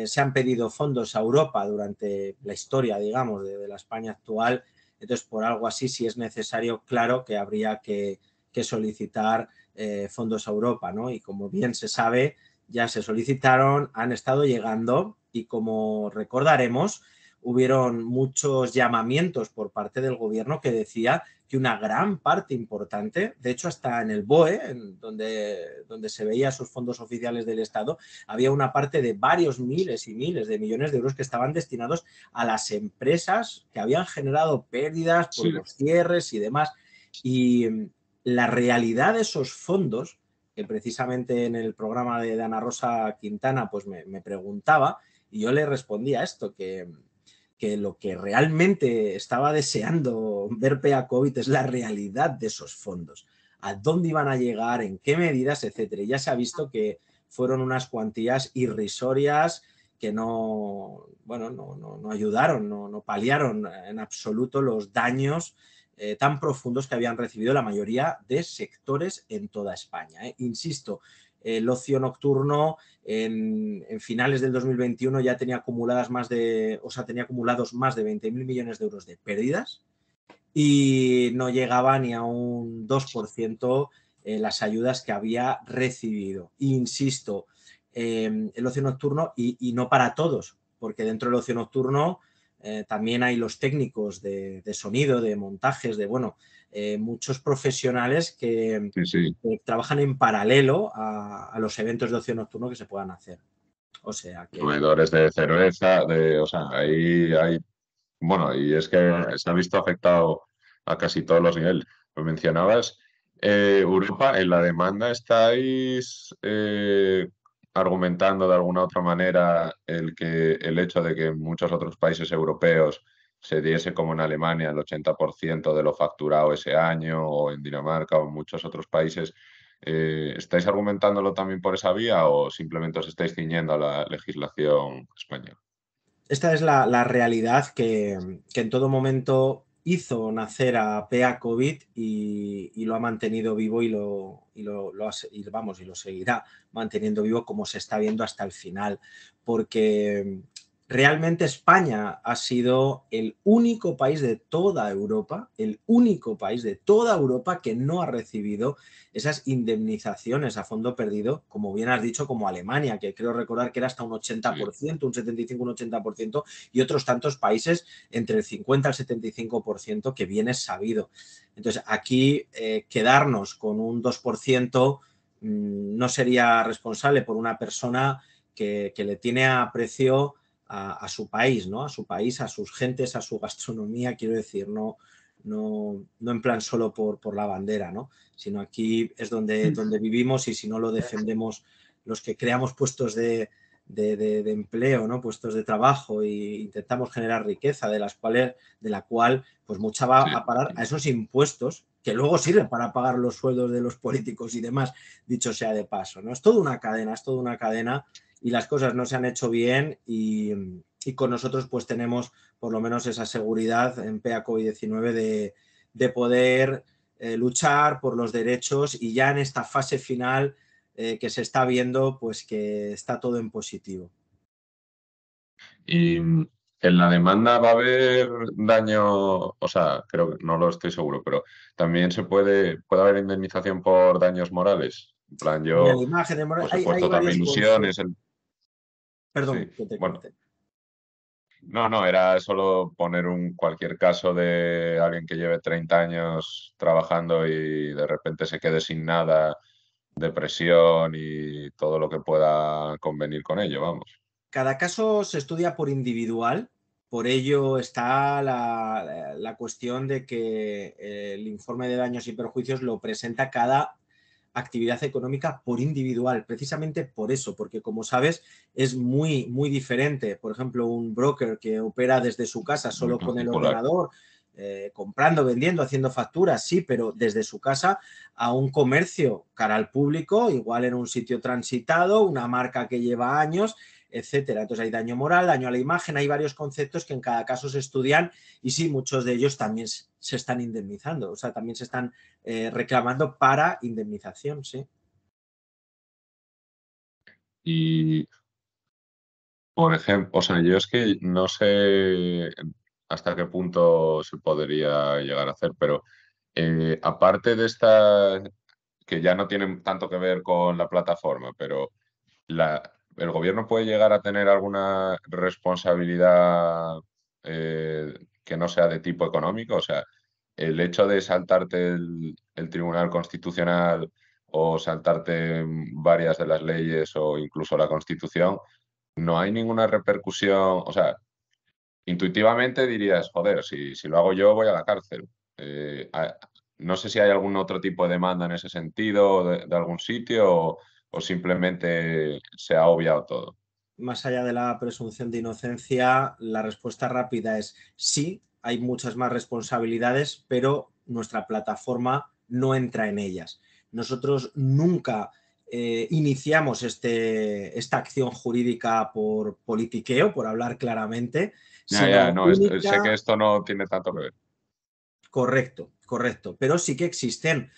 se han pedido fondos a Europa durante la historia, digamos, de la España actual. Entonces, por algo así, si es necesario, claro que habría que solicitar fondos a Europa, ¿no? Y como bien se sabe, ya se solicitaron, han estado llegando y como recordaremos, hubieron muchos llamamientos por parte del gobierno que decía que una gran parte importante, de hecho hasta en el BOE, donde se veía esos fondos oficiales del Estado, había una parte de varios miles y miles de millones de euros que estaban destinados a las empresas que habían generado pérdidas por Sí, los cierres y demás. Y la realidad de esos fondos, que precisamente en el programa de Ana Rosa Quintana pues me preguntaba y yo le respondía esto, que lo que realmente estaba deseando ver PEA COVID es la realidad de esos fondos, a dónde iban a llegar, en qué medidas, etcétera. Y ya se ha visto que fueron unas cuantías irrisorias que no, bueno, no ayudaron, no paliaron en absoluto los daños tan profundos que habían recibido la mayoría de sectores en toda España. Insisto, el ocio nocturno en finales del 2021 ya tenía acumuladas tenía acumulados más de 20.000 millones de euros de pérdidas y no llegaba ni a un 2% las ayudas que había recibido. Insisto, el ocio nocturno y no para todos, porque dentro del ocio nocturno también hay los técnicos de sonido, de montajes, de bueno, muchos profesionales sí, sí. que trabajan en paralelo a los eventos de ocio nocturno que se puedan hacer. O sea que Comedores de cerveza, o sea, ahí hay, bueno, y es que se ha visto afectado a casi todos los niveles. Lo mencionabas, Europa, en la demanda estáis argumentando de alguna otra manera el hecho de que en muchos otros países europeos se diese como en Alemania el 80% de lo facturado ese año, o en Dinamarca o en muchos otros países. ¿Estáis argumentándolo también por esa vía o simplemente os estáis ciñendo a la legislación española? esta es la realidad que en todo momento hizo nacer a PEA COVID y lo ha mantenido vivo y lo seguirá manteniendo vivo como se está viendo hasta el final. Porque realmente España ha sido el único país de toda Europa, el único país de toda Europa que no ha recibido esas indemnizaciones a fondo perdido, como bien has dicho, como Alemania, que creo recordar que era hasta un Sí, 80%, un 75, un 80%, y otros tantos países entre el 50 al 75%, que bien es sabido. Entonces, aquí quedarnos con un 2% no sería responsable por una persona que le tiene aprecio a su país, ¿no? A su país, a sus gentes, a su gastronomía, quiero decir, no en plan solo por la bandera, ¿no? Sino aquí es donde vivimos y si no lo defendemos los que creamos puestos de empleo, ¿no? Puestos de trabajo e intentamos generar riqueza de la cual pues mucha va Sí. a parar a esos impuestos que luego sirven para pagar los sueldos de los políticos y demás, dicho sea de paso, ¿no? Es toda una cadena y las cosas no se han hecho bien y con nosotros pues tenemos por lo menos esa seguridad en PEA COVID-19 de poder luchar por los derechos y ya en esta fase final que se está viendo pues que está todo en positivo. Y en la demanda va a haber daño, o sea, creo que no lo estoy seguro, pero también puede haber indemnización por daños morales. En plan, Ni a la yo imagen de pues he hay puesto también varios ilusiones. conceptos. Perdón, Sí, que te bueno, corte. no, era solo poner cualquier caso de alguien que lleve 30 años trabajando y de repente se quede sin nada, depresión y todo lo que pueda convenir con ello, vamos. Cada caso se estudia por individual, por ello está la cuestión de que el informe de daños y perjuicios lo presenta cada actividad económica por individual, precisamente por eso, porque como sabes es muy diferente. Por ejemplo, un broker que opera desde su casa Muy solo con el particular. ordenador, comprando, vendiendo, haciendo facturas, sí, pero desde su casa a un comercio cara al público, igual en un sitio transitado, una marca que lleva años, etcétera. Entonces hay daño moral, daño a la imagen, hay varios conceptos que en cada caso se estudian y sí, muchos de ellos también se están indemnizando, o sea, también se están reclamando para indemnización, sí. Y, por ejemplo, o sea, yo es que no sé hasta qué punto se podría llegar a hacer, pero aparte de esta, que ya no tienen tanto que ver con la plataforma, pero el gobierno puede llegar a tener alguna responsabilidad que no sea de tipo económico. O sea, el hecho de saltarte el Tribunal Constitucional o saltarte varias de las leyes o incluso la Constitución, no hay ninguna repercusión. O sea, intuitivamente dirías, joder, si lo hago yo voy a la cárcel. No sé si hay algún otro tipo de demanda en ese sentido de algún sitio o simplemente se ha obviado todo. Más allá de la presunción de inocencia, la respuesta rápida es sí, hay muchas más responsabilidades, pero nuestra plataforma no entra en ellas. Nosotros nunca iniciamos esta acción jurídica por politiqueo, por hablar claramente, Ya, sino no, sé que única. esto no tiene tanto que ver. Correcto. Pero sí que existen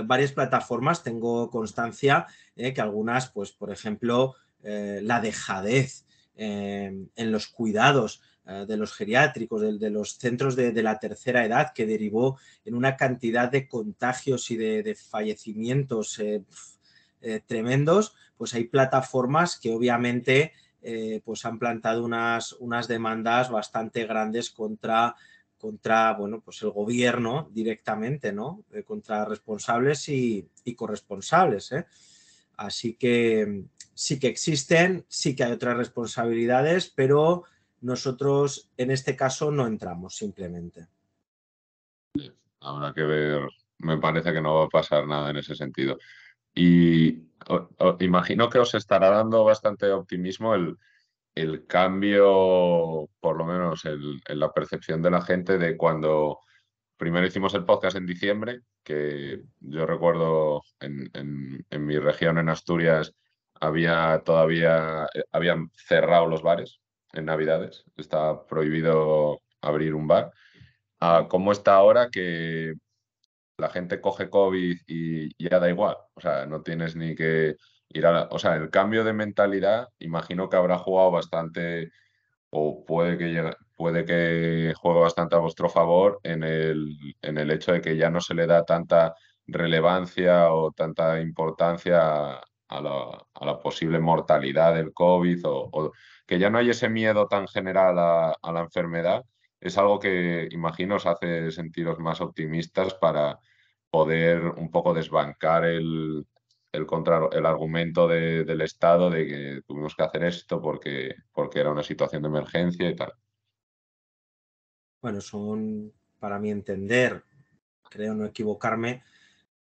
varias plataformas, tengo constancia que algunas, pues, por ejemplo, la dejadez en los cuidados de los geriátricos, de los centros de la tercera edad, que derivó en una cantidad de contagios y de fallecimientos tremendos, pues hay plataformas que obviamente pues han plantado unas demandas bastante grandes contra bueno, pues el gobierno directamente, ¿no? Contra responsables y corresponsables. Así que sí que existen, sí que hay otras responsabilidades, pero nosotros en este caso no entramos simplemente. Habrá que ver, me parece que no va a pasar nada en ese sentido. Y imagino que os estará dando bastante optimismo el cambio, por lo menos en la percepción de la gente de cuando primero hicimos el podcast en diciembre, que yo recuerdo en mi región, en Asturias, habían cerrado los bares en Navidades, estaba prohibido abrir un bar. A cómo está ahora que la gente coge COVID y ya da igual. O sea, no tienes ni que ir O sea, el cambio de mentalidad, imagino que habrá jugado bastante, o puede que juegue bastante a vuestro favor en el hecho de que ya no se le da tanta relevancia o tanta importancia a la posible mortalidad del COVID o que ya no hay ese miedo tan general a la enfermedad. Es algo que imagino os hace sentiros más optimistas para poder un poco desbancar el argumento del Estado de que tuvimos que hacer esto porque era una situación de emergencia y tal. Bueno, son, para mi entender, creo no equivocarme,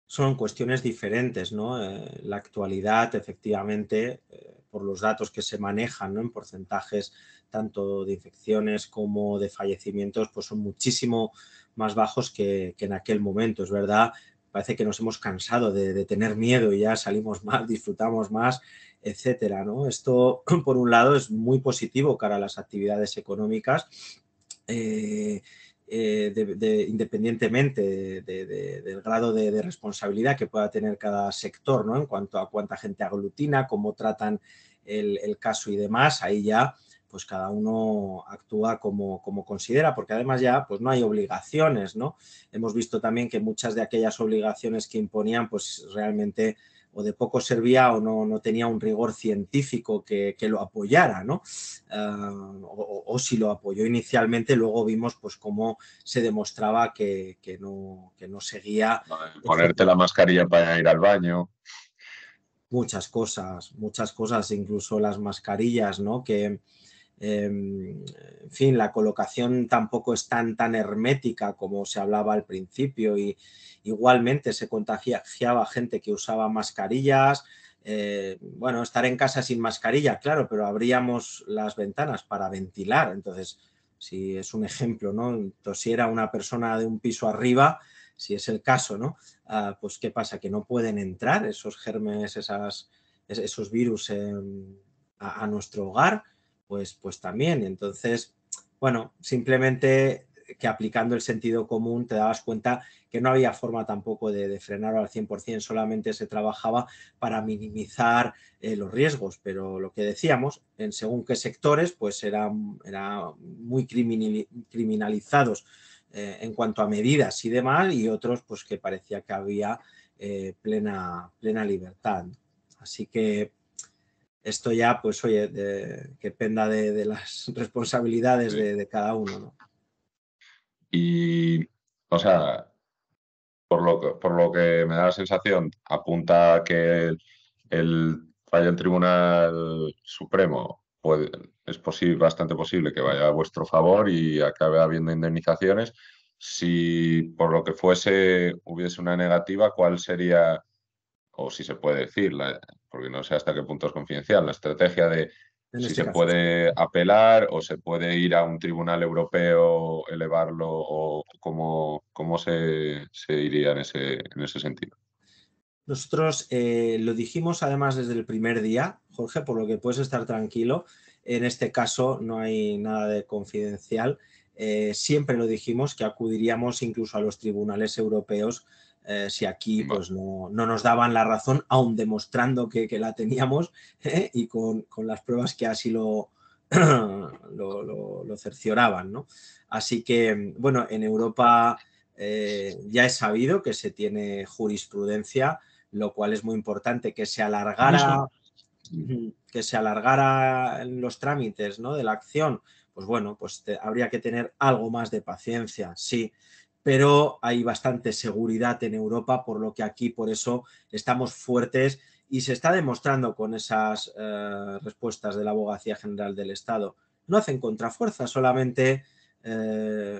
son cuestiones diferentes, ¿no? La actualidad, efectivamente, por los datos que se manejan, ¿no? En porcentajes tanto de infecciones como de fallecimientos, pues son muchísimo más bajos que en aquel momento. Es verdad, parece que nos hemos cansado de tener miedo y ya salimos más, disfrutamos más, etcétera, ¿no? Esto, por un lado, es muy positivo cara a las actividades económicas. Eh, independientemente del grado de responsabilidad que pueda tener cada sector, ¿no? En cuanto a cuánta gente aglutina, cómo tratan el caso y demás, ahí ya pues cada uno actúa como considera, porque además ya pues no hay obligaciones, ¿no? Hemos visto también que muchas de aquellas obligaciones que imponían pues realmente o de poco servía o no tenía un rigor científico que lo apoyara, ¿no? O si lo apoyó inicialmente, luego vimos pues cómo se demostraba que no seguía Ponerte la mascarilla para ir al baño. muchas cosas, incluso las mascarillas, ¿no? Que, en fin, la colocación tampoco es tan hermética como se hablaba al principio y igualmente se contagiaba gente que usaba mascarillas. Bueno, estar en casa sin mascarilla, claro, pero abríamos las ventanas para ventilar. Entonces, si es un ejemplo, ¿no? Tosiera una persona de un piso arriba, si es el caso, ¿no? Pues ¿qué pasa? Que no pueden entrar esos germes, esos virus a nuestro hogar pues también. Entonces, bueno, simplemente que aplicando el sentido común te dabas cuenta que no había forma tampoco de frenarlo al 100%, solamente se trabajaba para minimizar los riesgos, pero lo que decíamos, en según qué sectores, pues eran muy criminalizados en cuanto a medidas y demás, y otros pues que parecía que había plena libertad. Así que esto ya, pues oye, que dependa de las responsabilidades Sí. cada uno, ¿no? Y, o sea, por lo que me da la sensación, apunta a que el fallo del Tribunal Supremo es posible, bastante posible que vaya a vuestro favor y acabe habiendo indemnizaciones. Si por lo que fuese hubiese una negativa, ¿cuál sería, o si se puede decir, porque no sé hasta qué punto es confidencial, la estrategia de En si este se caso. puede apelar o se puede ir a un tribunal europeo, elevarlo, o cómo se iría en ese sentido? Nosotros lo dijimos además desde el primer día, Jorge, por lo que puedes estar tranquilo. En este caso no hay nada de confidencial. Siempre lo dijimos que acudiríamos incluso a los tribunales europeos si aquí Vale. pues no nos daban la razón, aun demostrando que la teníamos y con las pruebas que así lo cercioraban, ¿no? Así que, bueno, en Europa ya es sabido que se tiene jurisprudencia, lo cual es muy importante Eso. que se alargara en los trámites, ¿no? De la acción. Pues bueno, pues habría que tener algo más de paciencia, sí, pero hay bastante seguridad en Europa, por lo que aquí por eso estamos fuertes y se está demostrando con esas respuestas de la Abogacía General del Estado. No hacen contrafuerza, solamente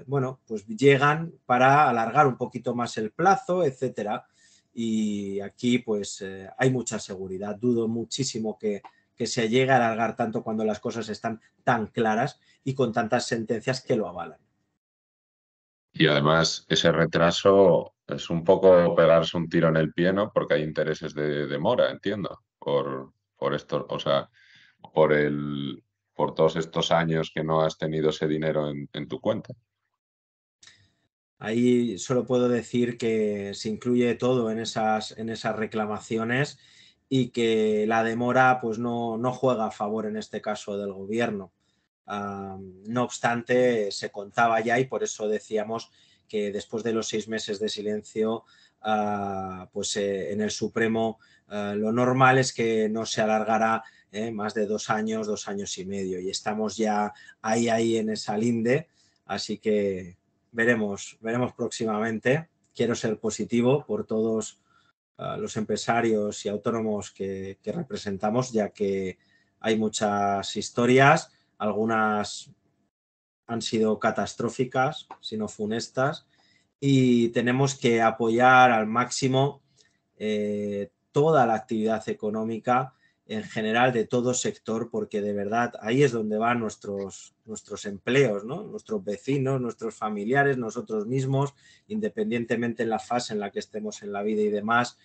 bueno, pues llegan para alargar un poquito más el plazo, etcétera. Y aquí pues hay mucha seguridad. Dudo muchísimo que se llegue a alargar tanto cuando las cosas están tan claras y con tantas sentencias que lo avalan. Y además ese retraso es un poco pegarse un tiro en el pie, ¿no? Porque hay intereses de demora, entiendo, por esto, o sea, por por todos estos años que no has tenido ese dinero en tu cuenta. Ahí solo puedo decir que se incluye todo en esas reclamaciones y que la demora pues no juega a favor en este caso del gobierno. No obstante, se contaba ya y por eso decíamos que después de los 6 meses de silencio, pues en el Supremo lo normal es que no se alargará más de 2 años, 2 años y medio. Y estamos ya ahí en esa linde, así que veremos próximamente. Quiero ser positivo los empresarios y autónomos que representamos, ya que hay muchas historias, algunas han sido catastróficas, si no funestas, y tenemos que apoyar al máximo toda la actividad económica en general de todo sector, porque de verdad ahí es donde van nuestros empleos, ¿no? Nuestros vecinos, nuestros familiares, nosotros mismos, independientemente en la fase en la que estemos en la vida y demás,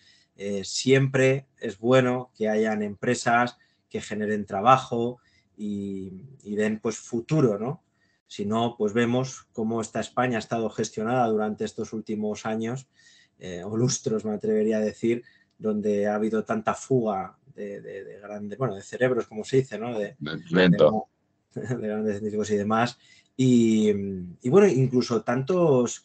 siempre es bueno que hayan empresas que generen trabajo y den pues futuro, ¿no? Si no, pues vemos cómo esta España ha estado gestionada durante estos últimos años, o lustros, me atrevería a decir, donde ha habido tanta fuga de cerebros, como se dice, ¿no? De Lento. grandes científicos y demás. Y bueno, incluso tantos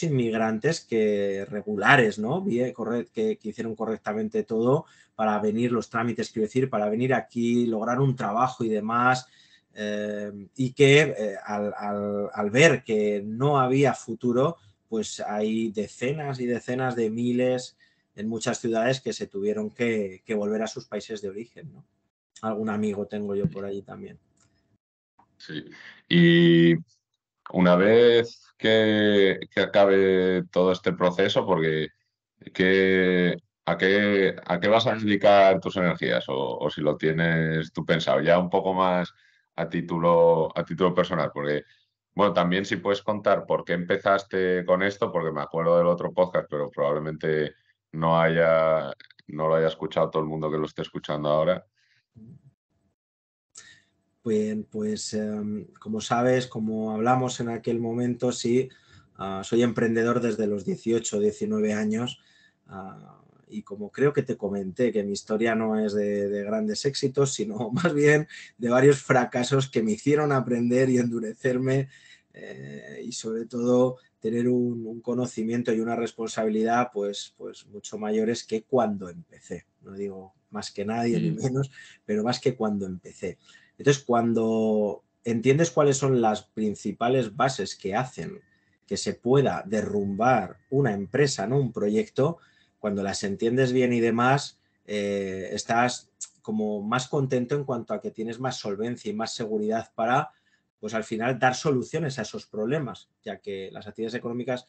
inmigrantes que regulares, ¿no? Que hicieron correctamente todo para venir, los trámites, quiero decir, para venir aquí, lograr un trabajo y demás. Y que al ver que no había futuro, pues hay decenas y decenas de miles en muchas ciudades que se tuvieron que volver a sus países de origen, ¿no? Algún amigo tengo yo por allí también. Sí. Y una vez que acabe todo este proceso, porque ¿a qué vas a dedicar tus energías? O si lo tienes tú pensado, ya un poco más a título personal, porque, bueno, también si puedes contar por qué empezaste con esto, porque me acuerdo del otro podcast, pero probablemente no haya, no lo haya escuchado todo el mundo que lo esté escuchando ahora. Bien, pues como sabes, como hablamos en aquel momento, sí, soy emprendedor desde los 18, 19 años, y como creo que te comenté, que mi historia no es de grandes éxitos, sino más bien de varios fracasos que me hicieron aprender y endurecerme, y sobre todo tener un conocimiento y una responsabilidad pues mucho mayores que cuando empecé. No digo más que nadie ni menos, pero más que cuando empecé. Entonces, cuando entiendes cuáles son las principales bases que hacen que se pueda derrumbar una empresa, ¿no? Un proyecto, cuando las entiendes bien y demás, estás como más contento en cuanto a que tienes más solvencia y más seguridad para, pues al final, dar soluciones a esos problemas, ya que las actividades económicas,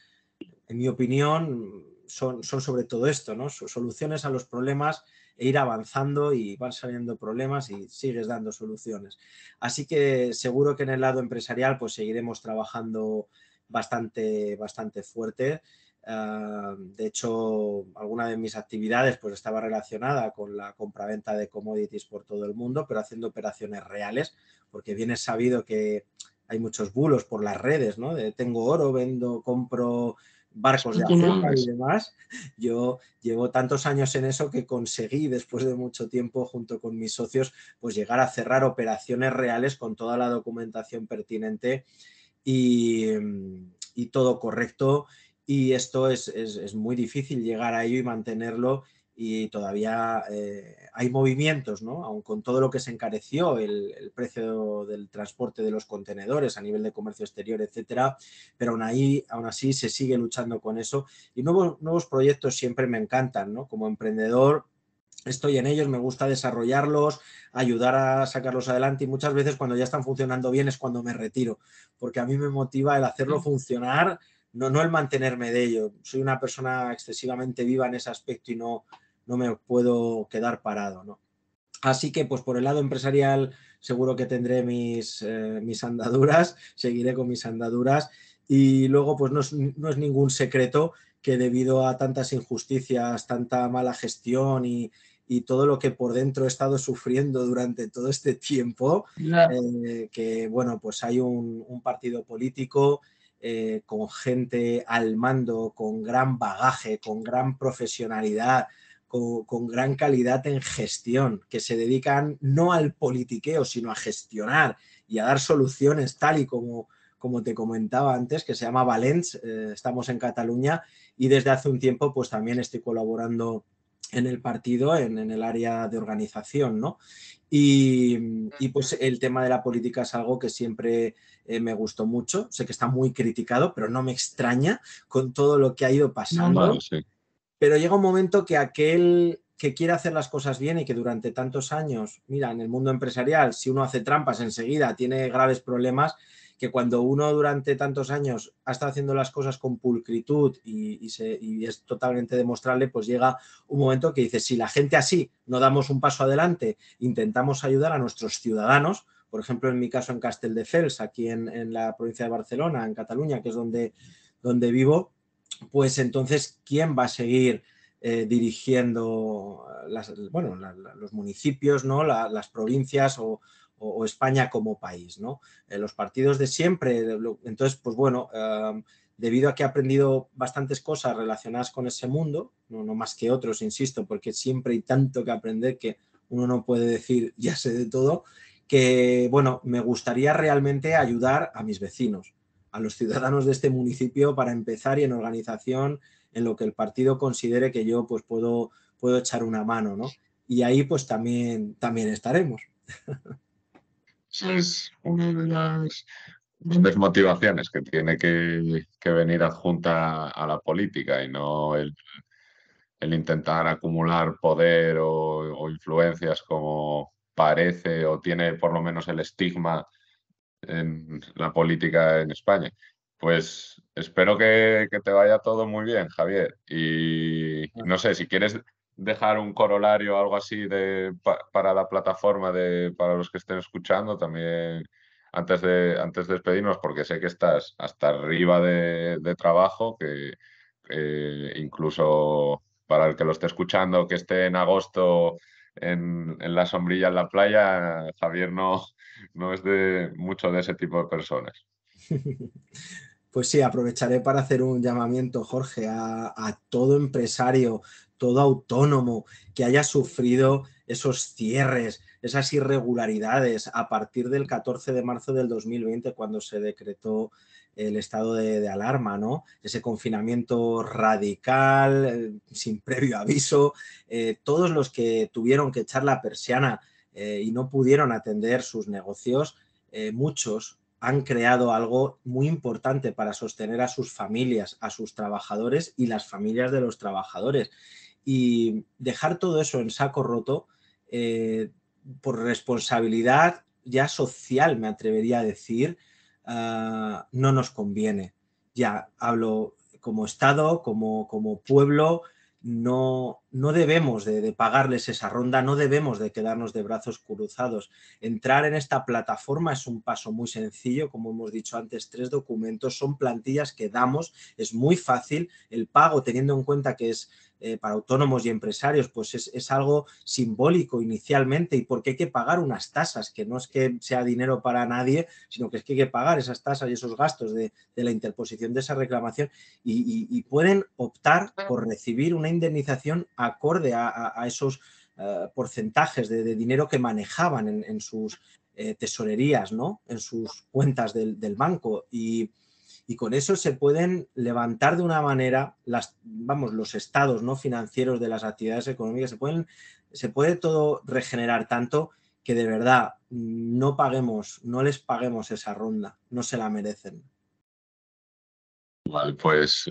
en mi opinión, son sobre todo esto, ¿no? Soluciones a los problemas e ir avanzando y van saliendo problemas y sigues dando soluciones. Así que seguro que en el lado empresarial pues seguiremos trabajando bastante fuerte. De hecho, alguna de mis actividades pues estaba relacionada con la compraventa de commodities por todo el mundo, pero haciendo operaciones reales, porque bien es sabido que hay muchos bulos por las redes, ¿no? De tengo oro, vendo, compro barcos de azúcar y demás. Yo llevo tantos años en eso que conseguí, después de mucho tiempo, junto con mis socios, pues llegar a cerrar operaciones reales con toda la documentación pertinente y todo correcto. Y esto es muy difícil llegar a ello y mantenerlo. Y todavía hay movimientos, ¿no? Aun con todo lo que se encareció, el precio del transporte de los contenedores a nivel de comercio exterior, etcétera, pero aún así se sigue luchando con eso. Y nuevos proyectos siempre me encantan, ¿no? Como emprendedor estoy en ellos, me gusta desarrollarlos, ayudar a sacarlos adelante, y muchas veces cuando ya están funcionando bien es cuando me retiro, porque a mí me motiva el hacerlo funcionar, no el mantenerme de ello. Soy una persona excesivamente viva en ese aspecto y no me puedo quedar parado, ¿no? Así que pues por el lado empresarial seguro que tendré mis andaduras, seguiré con mis andaduras, y luego pues no es ningún secreto que debido a tantas injusticias, tanta mala gestión y todo lo que por dentro he estado sufriendo durante todo este tiempo, que bueno, pues hay un partido político con gente al mando, con gran bagaje, con gran profesionalidad, con gran calidad en gestión, que se dedican no al politiqueo, sino a gestionar y a dar soluciones tal y como te comentaba antes, que se llama Valents. Estamos en Cataluña y desde hace un tiempo pues también estoy colaborando en el partido, en el área de organización, ¿no? Y pues el tema de la política es algo que siempre me gustó mucho. Sé que está muy criticado, pero no me extraña con todo lo que ha ido Normal, pasando. sí. pero llega un momento que aquel que quiere hacer las cosas bien y que durante tantos años, mira, en el mundo empresarial, si uno hace trampas enseguida tiene graves problemas, que cuando uno durante tantos años ha estado haciendo las cosas con pulcritud y es totalmente demostrable, pues llega un momento que dice, si la gente así no damos un paso adelante, intentamos ayudar a nuestros ciudadanos, por ejemplo, en mi caso en Castelldefels, aquí en la provincia de Barcelona, en Cataluña, que es donde vivo, pues entonces, ¿quién va a seguir dirigiendo los municipios, ¿no? Las provincias o España como país, ¿no? Los partidos de siempre. Entonces, pues bueno, debido a que he aprendido bastantes cosas relacionadas con ese mundo, no más que otros, insisto, porque siempre hay tanto que aprender que uno no puede decir ya sé de todo, que bueno, me gustaría realmente ayudar a mis vecinos, a los ciudadanos de este municipio para empezar y en organización en lo que el partido considere que yo pues puedo echar una mano, ¿no? Y ahí pues también estaremos. Esa es una de las grandes motivaciones que tiene que venir adjunta a la política y no el intentar acumular poder o influencias como parece o tiene por lo menos el estigma en la política en España. Pues espero que te vaya todo muy bien, Javier. Y no sé, si quieres dejar un corolario o algo así para la plataforma para los que estén escuchando, también antes de despedirnos, porque sé que estás hasta arriba de trabajo, que incluso para el que lo esté escuchando, que esté en agosto en la sombrilla en la playa, Javier no es de mucho de ese tipo de personas. Pues sí, aprovecharé para hacer un llamamiento, Jorge, a todo empresario, todo autónomo que haya sufrido esos cierres, esas irregularidades a partir del 14 de marzo del 2020, cuando se decretó el estado de alarma, ¿no? Ese confinamiento radical, sin previo aviso, todos los que tuvieron que echar la persiana y no pudieron atender sus negocios, muchos han creado algo muy importante para sostener a sus familias, a sus trabajadores y las familias de los trabajadores. Y dejar todo eso en saco roto, por responsabilidad ya social, me atrevería a decir, no nos conviene. Ya hablo como Estado, como pueblo, no debemos de pagarles esa ronda, no debemos de quedarnos de brazos cruzados. Entrar en esta plataforma es un paso muy sencillo, como hemos dicho antes, 3 documentos, son plantillas que damos, es muy fácil, el pago teniendo en cuenta que es para autónomos y empresarios, pues es algo simbólico inicialmente y porque hay que pagar unas tasas, que no es que sea dinero para nadie, sino que es que hay que pagar esas tasas y esos gastos de la interposición de esa reclamación y pueden optar por recibir una indemnización acorde a esos porcentajes de dinero que manejaban en sus tesorerías, ¿no? En sus cuentas del banco y con eso se pueden levantar de una manera los estados no financieros de las actividades económicas, se puede todo regenerar tanto que de verdad no les paguemos esa ronda, no se la merecen. Vale, pues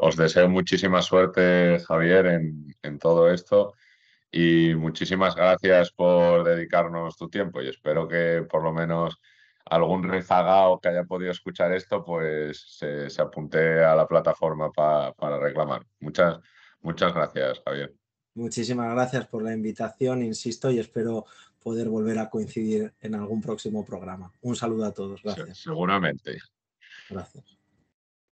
os deseo muchísima suerte, Javier, en todo esto y muchísimas gracias por dedicarnos tu tiempo y espero que por lo menos algún rezagado que haya podido escuchar esto pues se apunte a la plataforma para reclamar. Muchas gracias, Javier. Muchísimas gracias por la invitación, insisto, y espero poder volver a coincidir en algún próximo programa. Un saludo a todos, gracias. Seguramente. Gracias.